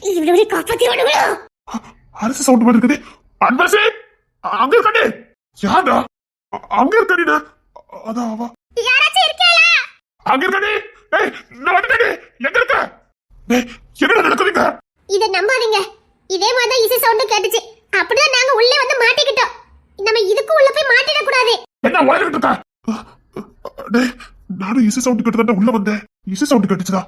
இவ்வளவு காப்பாத்திடுவானுங்களா? அரசு சவுண்ட் மாதிரி இருக்குது. அன்பரசே, அங்க இருக்கே. யாரா? அங்க இருக்கே. அதான் அவ. யாராச்சும் இருக்கீங்களா? அங்க இருக்கே. ஏய், நான் வந்துட்டேன். எங்க இருக்க? டேய், என்னடா நடக்குதுங்க? இத நம்பாதீங்க. இதே மாதிரி தான் இசை சவுண்ட் கேட்டுச்சு. அப்படிதான் நாங்க உள்ளே வந்து மாட்டிக்கிட்டோம். நம்ம இதுக்கு உள்ள போய் மாட்டிட கூடாது. என்ன உலகிட்டு இருக்கா? டேய், நானும் இசை சவுண்ட் கேட்டு உள்ள வந்தேன். இசை சவுண்ட் கேட்டுச்சுடா.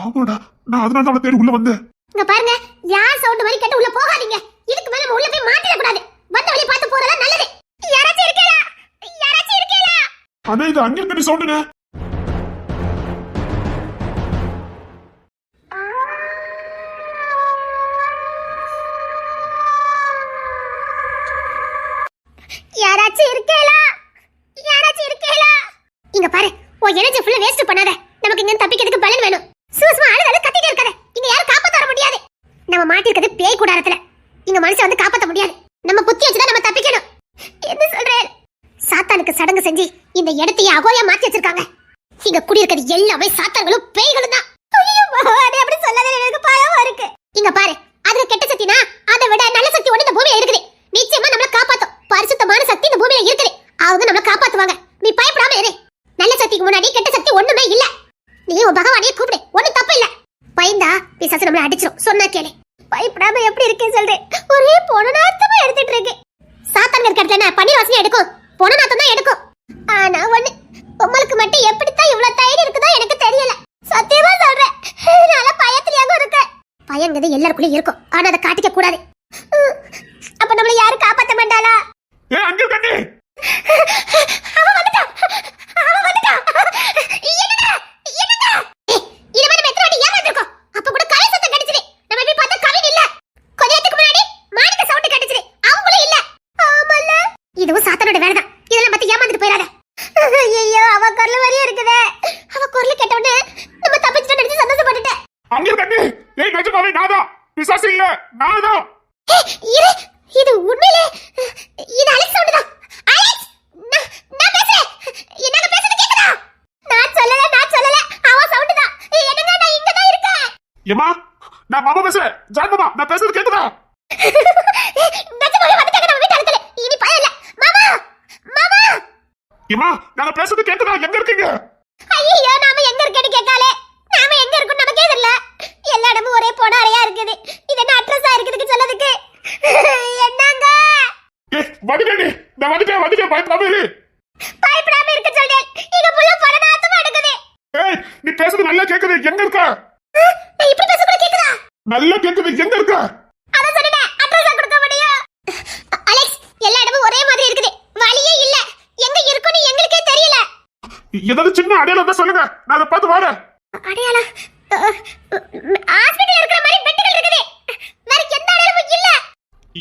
ஆமாடா, நான் அதனால தான் அவளை தேடி உள்ள வந்தேன். இங்க பாருங்க, யார் சவுண்ட் மாதிரி கேட்டு உள்ள போகாதீங்க. இதுக்கு மேல நம்ம உள்ள போய் மாட்டிட கூடாது. வந்த வழியை பார்த்து போறதா நல்லது. யாராச்சும் இருக்கீங்களா? யாராச்சும் இருக்கீங்களா? அண்ணா, இது அங்க இருக்க சவுண்டுங்க. யாராச்சும் இருக்கீங்களா? யாராச்சும் இருக்கீங்களா? இங்க பாரு, உன் எனர்ஜி ஃபுல்லா வேஸ்ட் பண்ணாத. நமக்கு இங்க தப்பிக்கிறதுக்கு பலன் வேணும். சும்மா அழுது கத்திட்டே இருக்காத. இங்க யாரும் காப்பாத்த வர முடியாது. நம்ம மாட்டிருக்கிறது பேய் கூடாரத்துல. இங்க மனுஷன் வந்து காப்பாத்த முடியாது. நம்ம புத்தி வச்சுதான் நம்ம தப்பிக்கணும். என்ன சொல்றேன்? சாத்தானுக்கு சடங்கு செஞ்சு இந்த இடத்தையே அகோரியா மாத்தி வச்சிருக்காங்க. இங்க குடியிருக்கிறது எல்லாமே சாத்தான்களும் பேய்களும் தான். அப்படி சொல்லாத, எனக்கு பயமா இருக்கு. இங்க பாரு, அதுல கெட்ட சக்தினா அதை விட நல்ல சக்தி ஒண்ணு இந்த பூமியில இருக்குது. நிச்சயமா நம்மள காப்பாத்தும். பரிசுத்தமான சக்தி இந்த பூமியில இருக்குது. அவங்க நம்மள காப்பாத்துவாங்க. நீ பயப்படாம இரு. ஒண்ணுமே இல்ல. நீ உன் பகவானையே கூப்பிடு, ஒண்ணு தப்பு இல்ல. பயந்தா பிசாசு நம்மள அடிச்சிரும், சொன்னா கேளு. பயப்படாம எப்படி இருக்கேன் சொல்றேன். ஒரே பொண்ணு நாத்தமா எடுத்துட்டு இருக்கு. சாத்தான் இருக்கறதுல பன்னீர் வாசனை எடுக்கும், பொண்ணு நாத்தம் தான் எடுக்கும். ஆனா ஒண்ணு, உங்களுக்கு மட்டும் எப்படித்தான் இவ்வளவு தைரியம் இருக்குதோ எனக்கு தெரியல. சத்தியமா சொல்றேன், நல்ல பயத்திலேயே இருக்கு. பயங்கிறது எல்லாருக்குள்ளயும் இருக்கும், ஆனா அதை காட்டிக்க கூடாது. அப்ப நம்மள யாரும் காப்பாத்த மாட்டாளா? அங்கே கண்ணே, அவன் வந்துட்டான், அவன் வந்துட்டான். என்னடா என்னடா இத மாதிரி நம்ம எத்தனை வாட்டி ஏமாத்திருக்கோம். அப்ப கூட கலை சத்தம் கிடைச்சது. நம்ம போய் பார்த்தா கவின் இல்ல. கொஞ்ச நேரத்துக்கு முன்னாடி மாணிக்க சவுண்ட் கிடைச்சது, அவங்களும் இல்ல. ஆமல்ல, இதுவும் சாத்தானோட வேலை தான். இதெல்லாம் பத்தி ஏமாந்துட்டு போயிடாத. ஐயோ, அவ குரல் மாதிரியே இருக்குதே. அவ குரல் கேட்ட உடனே நம்ம தப்பிச்சிட்டோம் நினைச்சு சந்தோஷப்பட்டுட்டேன். அங்கே கண்ணே, நிஜமாவே நான்தான், பிசாசு இல்ல, நான்தான். இரு, இது உண்மையிலே இது அலெக்ஸ் சவுண்ட் தான். அலெக்ஸ், நான் பேசுறேன். என்னங்க பேசுறது கேக்குதா? நான் சொல்லல, அவ சவுண்ட் தான். என்னங்க, நான் இங்க தான் இருக்கேன். ஏமா, நான் மாமா பேசுறேன். ஜான் மாமா, நான் பேசுறது கேக்குதா? நிஜமாவே வந்துட்டாங்க நம்ம வீட்டு அடுத்துல. இனி பயம் இல்ல. மாமா, மாமா. ஏமா, நாங்க பேசுறது கேக்குதா? எங்க இருக்கீங்க? ஐயோ, நாம எங்க இருக்கேன்னு கேட்காலே. நாம எங்க இருக்கோம் நமக்கே தெரியல. எல்லா இடமும் ஒரே பொடாரையா இருக்குது. இது என்ன அட்ரஸா இருக்குதுக்கு சொல்லதுக்கு? என்னங்க? வந்துட்டே, நான் வந்துட்டேன், பயப்படாம இரு. பயப்படாம இருக்க சொல்றேன். இங்க புள்ள படநாத்தமா எடுக்குது. நீ பேசுறது நல்லா கேக்குது, எங்க இருக்க? நான் இப்படி பேச கூட கேக்குதா? நல்லா கேக்குது, எங்க இருக்க? அத சொல்லுடா, அட்ரஸா கொடுக்க முடியும். அலெக்ஸ், எல்லா இடமும் ஒரே மாதிரி இருக்குது. வழியே இல்ல. எங்க இருக்குன்னு எங்களுக்கே தெரியல. ஏதாவது சின்ன அடையாளம் தான் சொல்லுங்க, நான் அதை பார்த்து வரேன். அடையாளம்? ஹாஸ்பிடல்ல இருக்கிற மாதிரி பெட்டுகள் இருக்குது. வேற எந்த அடையாளமும் இல்ல.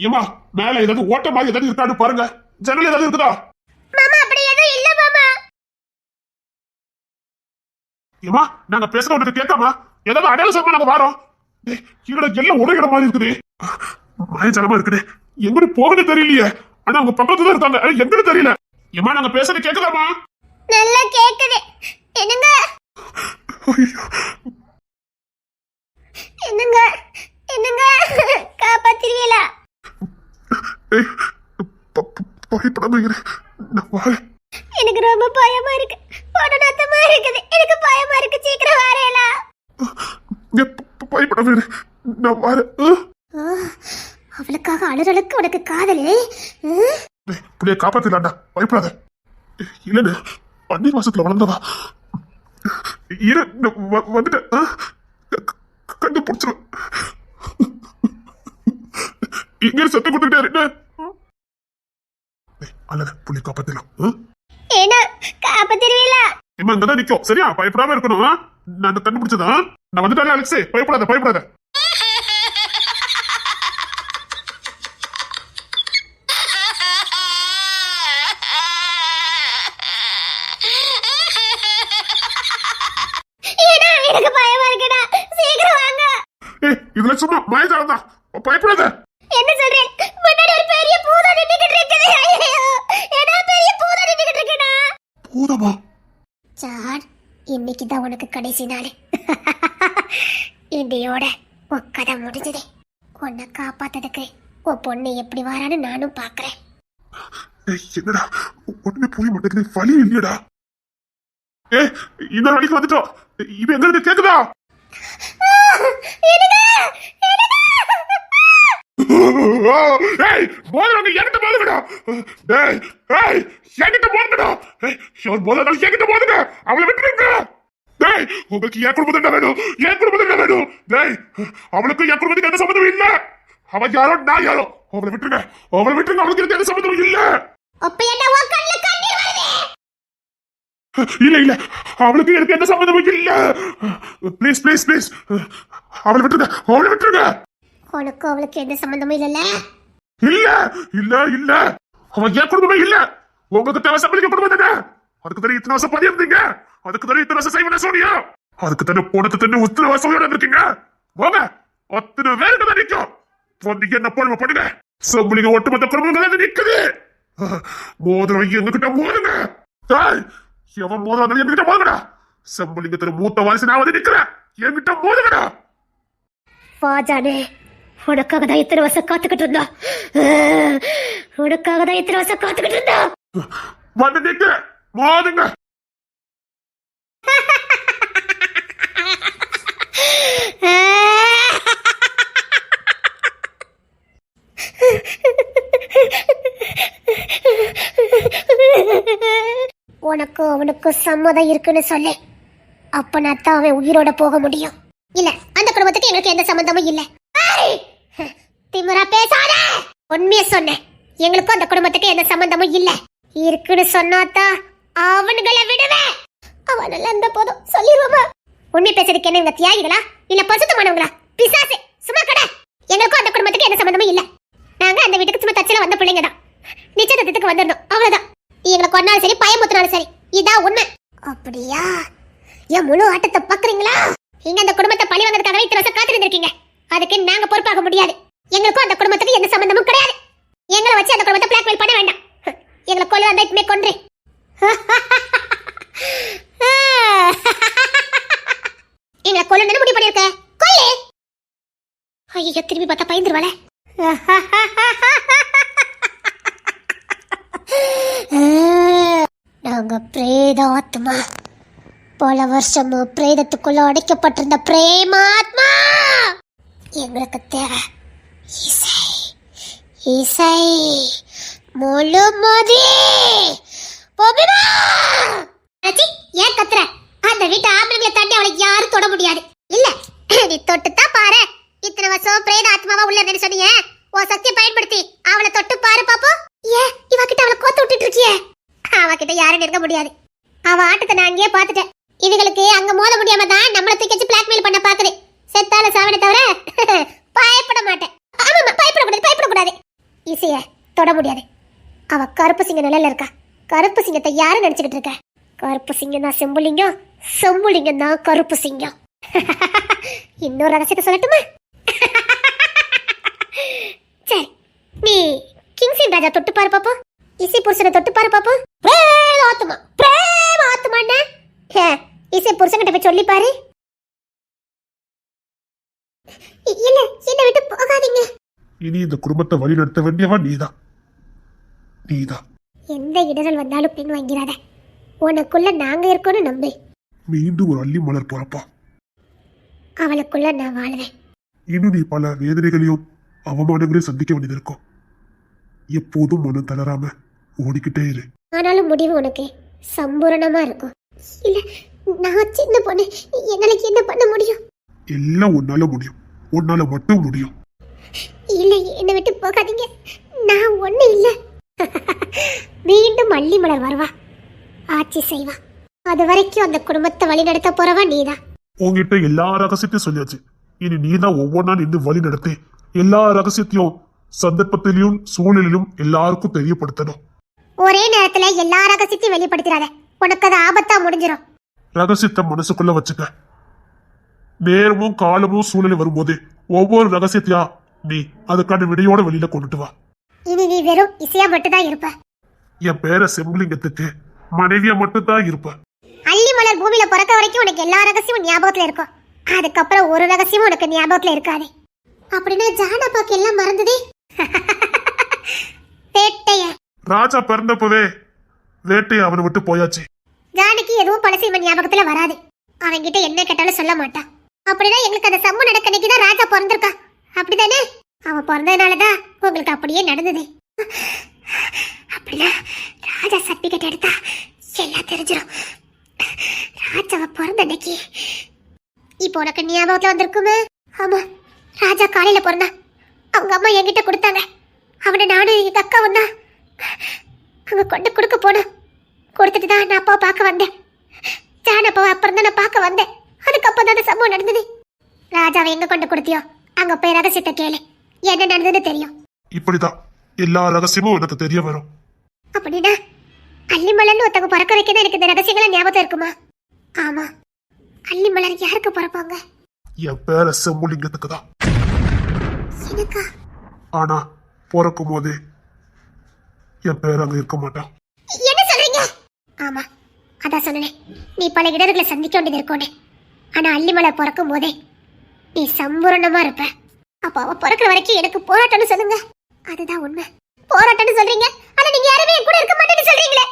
ஏமா, மேல ஏதாவது ஓட்ட மாதிரி ஏதாவது இருக்கான்னு பாருங்க. ஜன்னல் ஏதாவது இருக்குதா? மாமா, அப்படி எதுவும் இல்ல மாமா. ஏமா, நாங்க பேசுற உனக்கு கேட்காம ஏதாவது அடையாளம் சொல்லுங்க, நாங்க வரோம். கீழே எல்லாம் ஒரே இடம் மாதிரி இருக்குது. மயஜலமா இருக்குது. எங்கடி போகணும் தெரியலையே. ஆனா அவங்க பக்கத்துல தான் இருக்காங்க, எங்கன்னு தெரியல. ஏமா, நாங்க பேசுறது கேக்குதாமா? நல்லா கேக்குது. என்னங்க? என்னங்க? என்னங்க? காப்பாத்திருவீங்களா? பயப்படாம இரு, நான் வரேன். எனக்கு ரொம்ப பயமா இருக்கு. படநாத்தமா இருக்குது. எனக்கு பயமா இருக்கு. சீக்கிரம் வாரேலா. பயப்படாம இரு, நான் வரேன். அவளுக்காக அழுறலுக்கு உனக்கு காதலு? புள்ளைய காப்பாத்திடலாம்டா, பயப்படாத. இல்லன்னு பன்னீர் வாசத்துல வளர்ந்தவா. இரு, வந்துட்டேன். கண்டு பிடிச்சிருவேன். இங்க சத்தம் கொடுத்துக்கிட்டே இருக்கு. அல்லது புள்ளி காப்பாத்திடலாம். ஏன்னா காப்பாத்திருவீங்களா? இம்மா இங்கதான் நிக்கும், சரியா? பயப்படாம இருக்கணும். நான் கண்டுபிடிச்சதா. நான் வந்துட்டாலே அலெக்ஸே, பயப்படாத, பயப்படாத. எனக்கு பயமா இருக்குடா. சீக்கிரம் வாங்க. இதுல சும்மா மயஜாலம் தான், பயப்படாத. என்ன சொல்றேன்? முன்னாடி ஒரு பெரிய பூதம் நின்னுகிட்டு இருக்குது. ஏடா, பெரிய பூதம் நின்னுகிட்டு இருக்குடா. பூதமா? ஜான், இன்னைக்கு தான் உனக்கு கடைசி நாள். இந்தியோட உன் கதை முடிஞ்சது. உன்னை காப்பாத்ததுக்கு உன் பொண்ணு எப்படி வரான்னு நானும் பாக்குறேன். என்னடா ஒண்ணுமே புரிய மாட்டேங்குது, வழி இல்லையடா. இன்னொரு வழிக்கு வந்துட்டோம். இப்ப எங்க இருக்கு கேக்குதா? போதும், என்கிட்ட போதுங்கடா. என்கிட்ட போதுங்கடா. போதும், என்கிட்ட போதுங்க. அவளை விட்டுருங்க. உங்களுக்கு என் குடும்பம் தான் வேணும், என் குடும்பம் தான் வேணும். அவளுக்கு என் குடும்பத்துக்கு எந்த சம்மந்தமும் இல்ல. அவன் யாரோ, நான் யாரோ. அவளை விட்டுருங்க, அவளை விட்டுருங்க. அவளுக்கு எந்த சம்மந்தமும் இல்ல. இல்ல இல்ல, அவளுக்கு எனக்கு எந்த சம்மந்தமும் இல்ல. ப்ளீஸ் ப்ளீஸ் ப்ளீஸ், அவளை விட்டுருங்க, அவளை விட்டுருங்க. உனக்கு அவளுக்கு எந்த சம்பந்தமும் இல்ல. இல்ல இல்ல இல்ல, அவன் என் குடும்பமே இல்ல. உங்களுக்கு தேவை சம்பளிக்க குடும்பம் தானே. அதுக்கு தானே இத்தனை வருஷம் பதியிருந்தீங்க. அதுக்கு தானே இத்தனை வருஷம் செய்வன சோனியா. அதுக்கு தானே போனது தானே உத்தர வருஷம் இருக்கீங்க. போங்க, அத்தனை பேருக்கு தான் நிற்கும். நீங்க என்ன போடுங்க பண்ணுங்க. சம்பளிக்க ஒட்டுமொத்த குடும்பங்கள் நிற்குது. மோதிரம் எங்ககிட்ட மோதுங்க. எவன் மோதிரம் என்கிட்ட மோதுங்கடா. சம்பளிங்கத்துல மூத்த வாரிசு நான் வந்து நிக்கிறேன். என்கிட்ட மோதுங்கடா. வாஜானே, உனக்காக தான் இத்தனை வருஷம் காத்துக்கிட்டு இருந்தா. உனக்காக தான் இத்தனை வருஷம் காத்துக்கிட்டு இருந்தா. வந்து நிக்கிறேன், மோதுங்க. உனக்கு அவனுக்கு சம்மதம் இருக்குன்னு சொல்லு, அப்ப நான் தான் அவன் உயிரோட போக முடியும். இல்ல, அந்த குடும்பத்துக்கு எங்களுக்கு எந்த சம்பந்தமும் இல்ல. திமிரா பேசாத. உண்மைய சொன்னேன், எங்களுக்கும் அந்த குடும்பத்துக்கு எந்த சம்பந்தமும் இல்ல. இருக்குன்னு சொன்னாதான் அவனுங்களை விடுவேன். அவனெல்லாம் அந்த போதும் சொல்லிடுவோமா? உண்மை பேசுறதுக்கு என்ன இவங்க தியாகிகளா இல்ல பசுத்தமானவங்களா? பிசாசு, சும்மா கடை. எங்களுக்கும் அந்த குடும்பத்துக்கு எந்த சம்பந்தமும் இல்ல. நாங்க அந்த வீட்டுக்கு சும்மா தச்சில வந்த பிள்ளைங்க தான். நிச்சயத்துக்கு வந்துடணும், அவ்வளவுதான். எங்களை கொண்டாலும் சரி, பயமுத்தினாலும் சரி, இதான் உண்மை. அப்படியா? என் முழு ஆட்டத்தை பாக்குறீங்களா? நீங்க அந்த குடும்பத்தை பழி வாங்கிறதுக்காகவே இத்தனை வருஷம் காத்திருந்திருக்கீங்க. அதுக்கு நாங்க பொறுப்பாக முடியாது. எங்களுக்கும் அந்த குடும்பத்துக்கு எந்த சம்பந்தமும் கிடையாது. எங்களை வச்சு அந்த குடும்பத்தை பிளாக்மெயில் பண்ண வேண்டாம். எங்களை கொல்ல வந்தா இப்பமே கொன்று. எங்களை கொல்லணும்னு முடிவு பண்ணிருக்க. கொல்லு. ஐயோ, திரும்பி பார்த்தா பயந்துருவாளே. நாங்க பிரேதாத்மா, பல வருஷமா பிரேதத்துக்குள்ள அடைக்கப்பட்டிருந்த பிரேமாத்மா. எங்களுக்கு தேவை இசை, இசை முழுமதி. ஏன் கத்துற? அந்த வீட்டு ஆம்பளைங்களை தாண்டி அவளை யாரும் தொட முடியாது. இல்ல, நீ தொட்டுத்தான் பாரு. இத்தனை வருஷம் பிரேத ஆத்மாவா உள்ள இருந்தேன்னு சொன்னீங்க. உன் சக்தியை பயன்படுத்தி அவளை தொட்டு பாரு பாப்போம். ஏன் இவகிட்ட அவளை கோத்து விட்டுட்டு இருக்கிய? அவகிட்ட யாரும் நெருங்க முடியாது. அவ ஆட்டத்தை நான் அங்கேயே பாத்துட்டேன். இதுகளுக்கு அங்க மோத முடியாம தான் நம்மளை தூக்கி வச்சு பிளாக்மெயில் பண்ண பாக்குது. செத்தால சாவனை தவிர பயப்பட மாட்டேன். ஆமா, பயப்படக்கூடாது. இசைய தொட முடியாது. அவ கருப்பு சிங்க நிலையில இருக்கா. கருப்பு சிங்கத்தை யாரும் நினைச்சுக்கிட்டு இருக்க? கருப்பு சிங்கம் தான் செம்புலிங்கம், செம்புலிங்கம் தான் கருப்பு சிங்கம். இன்னொரு ரகசியத்தை சொல்லட்டுமா? சரி, நீ கிங்ஸின் ராஜா தொட்டு பாரு பாப்போம். இசை புருஷனை தொட்டு பாரு பாப்போம். பிரேமாத்மா இசை புருஷன்கிட்ட போய் சொல்லி பாரு. இல்ல, என்ன விட்டு போகாதீங்க. இனி இந்த குடும்பத்தை வழி நடத்த வேண்டியவா நீதான். எந்த இடர்கள் வந்தாலும் பின் வாங்கிறாத. உனக்குள்ள நாங்க இருக்கோன்னு நம்பு. மீண்டும் ஒரு அள்ளி மலர் பிறப்பா. அவளுக்குள்ள நான் வாழ்வேன். இன்னும் நீ பல வேதனைகளையும் அவமானங்களையும் சந்திக்க வேண்டியது இருக்கும். எப்போதும் மனம் தளராம ஓடிக்கிட்டே இரு. ஆனாலும் முடிவு உனக்கு சம்பூரணமா இருக்கும். இல்ல, நான் சின்ன பொண்ணு, என்னால என்ன பண்ண முடியும்? எல்லாம் உன்னால முடியும். உன்னால மட்டும் முடியும். இல்ல, என்னை விட்டு போகாதீங்க. நான் ஒண்ணு இல்ல. மீண்டும் அள்ளி மலர் வருவா, ஆட்சி செய்வா. அது வரைக்கும் அந்த குடும்பத்தை வழி நடத்த போறவா நீதான். உங்ககிட்ட எல்லா ரகசியத்தையும் சொல்லியாச்சு. இனி நீதான் ஒவ்வொன்றா நின்று வழி நடத்தி எல்லா ரகசியத்தையும் சந்தர்ப்பத்திலும் சூழ்நிலையிலும் எல்லாருக்கும் தெரியப்படுத்தணும். ஒரே நேரத்துல எல்லா ரகசியத்தையும் வெளிப்படுத்திடாத. உனக்கு அது ஆபத்தா முடிஞ்சிடும். ரகசியத்தை மனசுக்குள்ள வச்சுக்க. நேரமும் காலமும் சூழ்நிலை வரும்போது ஒவ்வொரு ரகசியத்தையா நீ அதுக்கான விடையோட வெளியில கொண்டுட்டு வா. இனி நீ வெறும் இசையா மட்டும்தான் இருப்ப. என் பேர செம்புலிங்கத்துக்கு மனைவியா மட்டும்தான் இருப்ப. அள்ளி மலர் பூமியில பிறக்க வரைக்கும் உனக்கு எல்லா ரகசியமும் ஞாபகத்துல இருக்கும். அதுக்கப்புறம் ஒரு ரகசியமும் உனக்கு ஞாபகத்துல இருக்காது. அப்படின்னா ஜானபாக்கு எல்லாம் மறந்ததே. வேட்டைய ராஜா பிறந்தப்பவே வேட்டை அவனை விட்டு போயாச்சு. ஜானகி எதுவும் பழசு இவன் ஞாபகத்துல வராது. அவன்கிட்ட என்ன கேட்டாலும் சொல்ல மாட்டான். அப்படின்னா எங்களுக்கு அந்த சம்மு நடக்க அன்னைக்குதான் ராஜா பிறந்திருக்கா, அப்படிதானே? அவன் பிறந்ததுனாலதான் உங்களுக்கு அப்படியே நடந்தது. அப்படின்னா ராஜா சர்டிபிகேட் எடுத்தா எல்லாம் தெரிஞ்சிடும். ராஜாவை பிறந்த அன்னைக்கு இப்போ உனக்கு ஞாபகத்துல வந்திருக்குமே. ஆமா, ராஜா காலையில பிறந்தா. அவங்க அம்மா என்கிட்ட கொடுத்தாங்க. அவனை நானும் எங்க அக்கா வந்தா அங்க கொண்டு கொடுக்க போனோம். கொடுத்துட்டு தான் நான் அப்பாவை பார்க்க வந்தேன். ஜான் அப்பாவை அப்புறம் தான் நான் பார்க்க வந்தேன். அதுக்கப்புறம் தான் சம்பவம் நடந்தது. ராஜாவை எங்க கொண்டு கொடுத்தியோ அங்க போய் ரகசியத்தை கேளு, என்ன நடந்ததுன்னு தெரியும். இப்படிதான் எல்லா ரகசியமும் எனக்கு தெரிய வரும். அப்படின்னா அள்ளிமலர்னு ஒருத்தவங்க பிறக்க வைக்கதான் எனக்கு இந்த ரகசியங்களை ஞாபகம் இருக்குமா? ஆமா, அள்ளிமலர் யாருக்கு பிறப்பாங்க? என் பேர செம்புலிங்கத்துக்கு தான். எனக்கா? ஆனா பிறக்கும் போதே என் பேர் அங்க இருக்க மாட்டான். என்ன சொல்றீங்க? ஆமா, அதான் சொன்னேன், நீ பல இடர்களை சந்திக்க வேண்டியது இருக்கோன்னு. ஆனா அள்ளிமலர் பிறக்கும் போதே நீ சம்பூர்ணமா இருப்ப. அப்ப அவ பிறக்கிற வரைக்கும் எனக்கு போராட்டம்னு சொல்லுங்க. அதுதான் உண்மை. போராட்டம்னு சொல்றீங்க, ஆனா நீங்க யாருமே என் கூட இருக்க மாட்டேன்னு சொல்றீங்களே.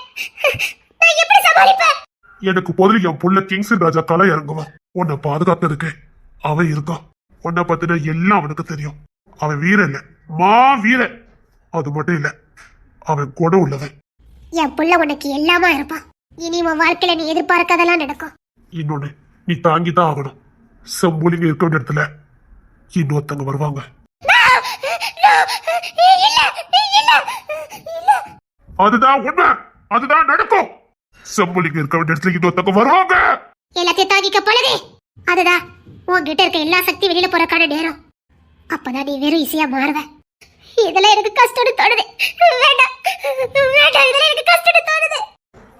நான் எப்படி சமாளிப்பேன்? எனக்கு பதில் என் புள்ள கிங்ஸன் ராஜா கலை இறங்குவான். உன்னை பாதுகாக்கிறதுக்கு அவன் இருக்கான். உன்னை பத்தின எல்லாம் அவனுக்கு தெரியும். அவன் வீரன் இல்ல, மா வீரன். அது மட்டும் இல்ல, அவன் குணம் உள்ளவன். என் புள்ள உனக்கு எல்லாமா இருப்பான். இனி உன் வாழ்க்கையில நீ எதிர்பார்க்கதெல்லாம் நடக்கும். இன்னொன்னு நீ தாங்கிதான் ஆகணும். செம்புலிங்க இருக்க வேண்டிய இடத்துல இன்னொருத்தங்க வருவாங்க. அதுதான் உண்மை, அதுதான் நடக்கும். செம்புலிங்க இருக்க வேண்டிய இடத்துல இன்னொருத்தங்க வருவாங்க. எல்லாத்தையும் தாங்கிக்க பழகு. அதுதான் உன்கிட்ட இருக்க எல்லா சக்தி வெளியில போறக்கான நேரம். அப்பதான் நீ வெறும் இசையா மாறுவ. இதெல்லாம் எனக்கு கஷ்டம்னு தோணுது. வேண்டாம் வேண்டாம், இதெல்லாம் எனக்கு கஷ்டம்னு தோணுது.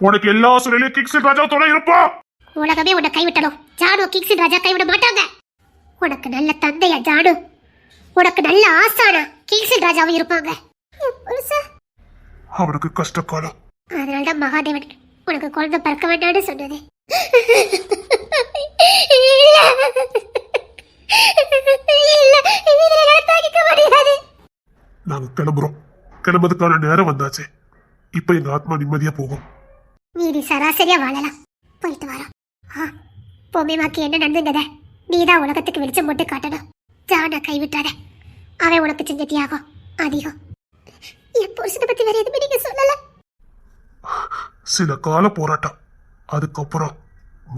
உனக்கு எல்லா சூழலையும் கிங்ஸன் ராஜா துணை இருப்பா. உலகமே உன்னை கைவிட்டணும். ஜானு கிங்ஸன் ராஜா கைவிட மாட்டாங்க. உனக்கு நல்ல தந்தையா ஜானு, உனக்கு நல்ல ஆசானா கிங்ஸன் ராஜாவும் இருப்பாங்க. அவனுக்கு கஷ்ட காலம். அதனால்தான் மகாதேவன் உனக்கு குழந்தை பிறக்க வேண்டாம்னு சொன்னது. நாங்க கிளம்புறோம். கிளம்புறதுக்கான நேரம் வந்தாச்சு. இப்ப எங்க ஆத்மா நிம்மதியா போகும். நீ சராசரியா வாழலாம். போயிட்டு வரோம். பொம்மைமாக்கு என்ன நடந்துங்கத நீதான் உலகத்துக்கு வெளிச்சம் போட்டு காட்டணும். ஜான கைவிட்டாத. அவன் உனக்கு செஞ்ச தியாகம் அதிகம். என் புருஷனை பத்தி வேற எதுவுமே நீங்க சொல்லல. சில கால போராட்டம், அதுக்கப்புறம்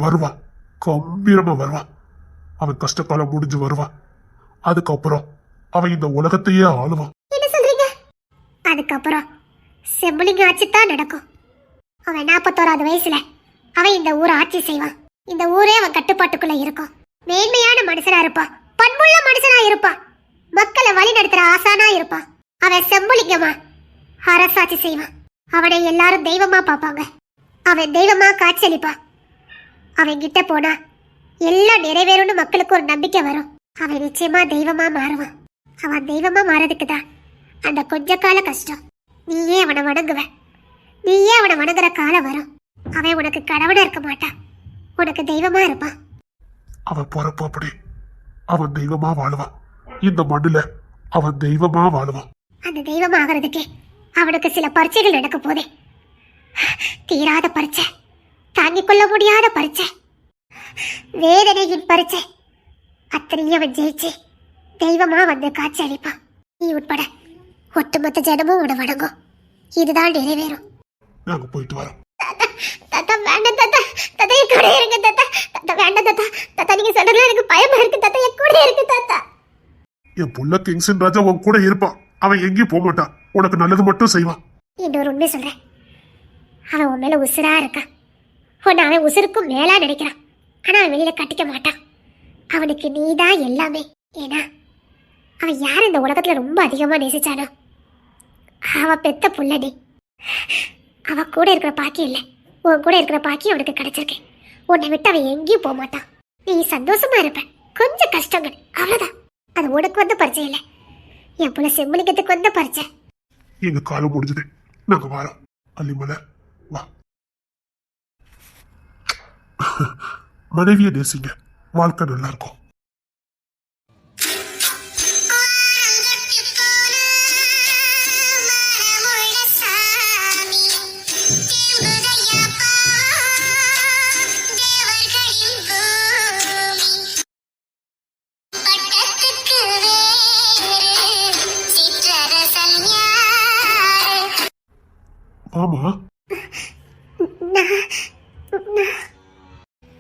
வருவான். கம்பீரமா வருவான். அவன் கஷ்ட காலம் முடிஞ்சு வருவான். அதுக்கப்புறம் அவன் இந்த உலகத்தையே ஆளுவான். என்ன சொல்றீங்க? அதுக்கப்புறம் செம்புலிங்க ஆட்சி தான் நடக்கும். அவன் 41வது வயசுல அவன் இந்த ஊரை ஆட்சி செய்வான். இந்த ஊரே அவன் கட்டுப்பாட்டுக்குள்ள இருக்கும். மேன்மையான மனுஷனா இருப்பான். பண்புள்ள மனுஷனா இருப்பான். மக்களை வழி நடத்துற ஆசானா இருப்பான். அவன் செம்புலிங்கமா அரசாட்சி செய்வான். அவனை எல்லாரும் தெய்வமா பார்ப்பாங்க. அவன் தெய்வமா காட்சியளிப்பான். அவன் கிட்ட போனா எல்லாம் நிறைவேறும்னு மக்களுக்கு ஒரு நம்பிக்கை வரும். அவன் நிச்சயமா தெய்வமா மாறுவான். அவன் தெய்வமா மாறதுக்கு தான் அந்த கொஞ்ச கால கஷ்டம். நீயே அவனை வணங்குவ. நீயே அவனை வணங்குற காலம் வரும். அவன் உனக்கு கடவுளா இருக்க மாட்டான். உனக்கு தெய்வமா இருப்பான். அவன் பொறப்பு அப்படி. அவன் தெய்வமா வாழுவான். இந்த மண்ணுல அவன் தெய்வமா வாழுவான். அந்த தெய்வமா ஆகிறதுக்கு அவனுக்கு சில பரீட்சைகள் நடக்க போதே. தீராத பரீட்சை, தாங்கிக் கொள்ள முடியாத பரீட்சை, வேதனையின் பரீட்சை. அத்தனையும் அவன் ஜெயிச்சு தெய்வமா வந்து காட்சி அளிப்பான். நீ உட்பட ஒட்டுமொத்த ஜனமும் உன வணங்கும். இதுதான் நிறைவேறும். நாங்க போயிட்டு வரோம். தாத்தா வேண்டாம் தாத்தா. தாத்தா என் கூட இருங்க தாத்தா. தாத்தா வேண்டாம் தாத்தா. தாத்தா நீங்க சொல்றதுல எனக்கு பயமா இருக்கு தாத்தா. என் கூட இருக்கு தாத்தா. என் புள்ள கிங்ஸன் ராஜா உன் கூட இருப்பான். அவன் எங்கேயும் போக மாட்டான். உனக்கு நல்லது மட்டும் செய்வான். இன்னொரு உண்மை சொல்றேன். அவன் உன் மேல உசுரா இருக்கான். உன்னை அவன் உசுருக்கும் மேலா நினைக்கிறான். ஆனா அவன் வெளியில கட்டிக்க மாட்டான். அவனுக்கு நீதான் எல்லாமே. ஏன்னா அவன் யார் இந்த உலகத்துல ரொம்ப அதிகமா நேசிச்சானோ அவ பெத்த புள்ள நீ. அவ கூட இருக்கிற பாக்கியம் இல்லை, உன் கூட இருக்கிற பாக்கியம் அவனுக்கு கிடைச்சிருக்கு. உன்னை விட்டு அவன் எங்கேயும் போக மாட்டான். நீ சந்தோஷமா இருப்ப. கொஞ்சம் கஷ்டங்கள் அவ்வளவுதான். அது உனக்கு வந்த பரிச்சை இல்லை, என் புள்ள செம்மலிங்கத்துக்கு வந்த பரிச்சை. எங்க காலம் முடிஞ்சது. நாங்க வரோம். அல்லிமலை வா. மனைவியை நேசிங்க, வாழ்க்கை நல்லா இருக்கும். ஆமா,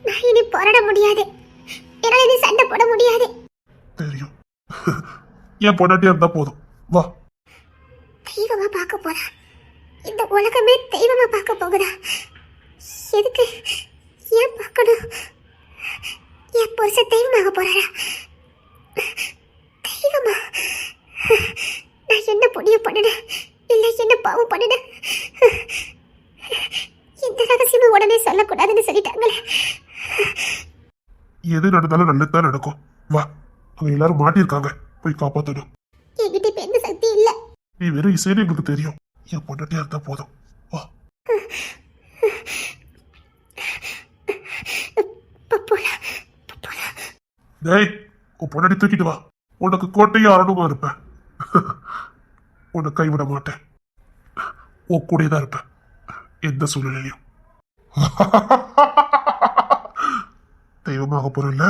நான் இனி போராட முடியாது. என்னால இனி சண்டை போட முடியாது. தெரியும். என் பொண்டாட்டியா இருந்தா போதும். வா. தெய்வமா பார்க்க போறா. இந்த உலகமே தெய்வமா பார்க்க போகுதா? எதுக்கு? ஏன் பார்க்கணும்? என் புருஷன் தெய்வமாக போறாரா? தெய்வமா? நான் என்ன புண்ணியம் பண்ணினேன்? இல்லை என்ன பாவம் பண்ணினேன்? இந்த ரகசியமும் உடனே சொல்லக்கூடாதுன்னு சொல்லிட்டாங்களே. எது நடந்தாலும் நல்லதுதான் நடக்கும். வா. அவங்க எல்லாரும் மாட்டிருக்காங்க, போய் காப்பாத்தணும். என்கிட்ட இப்ப எந்த சக்தி இல்ல. நீ வெறும் இசைன்னு எங்களுக்கு தெரியும். என் பொண்டாட்டியா இருந்தா போதும். வா. டேய், உன் பொண்டாட்டி தூக்கிட்டு வா. உனக்கு கோட்டையும் அரணுமா இருப்பேன். உன்னை கைவிட மாட்டேன். உன் கூடயே தான் இருப்பேன் எந்த சூழ்நிலையும். தெய்வமாக போறல.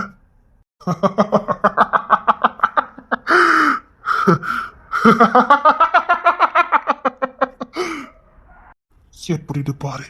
எப்படி பாரு.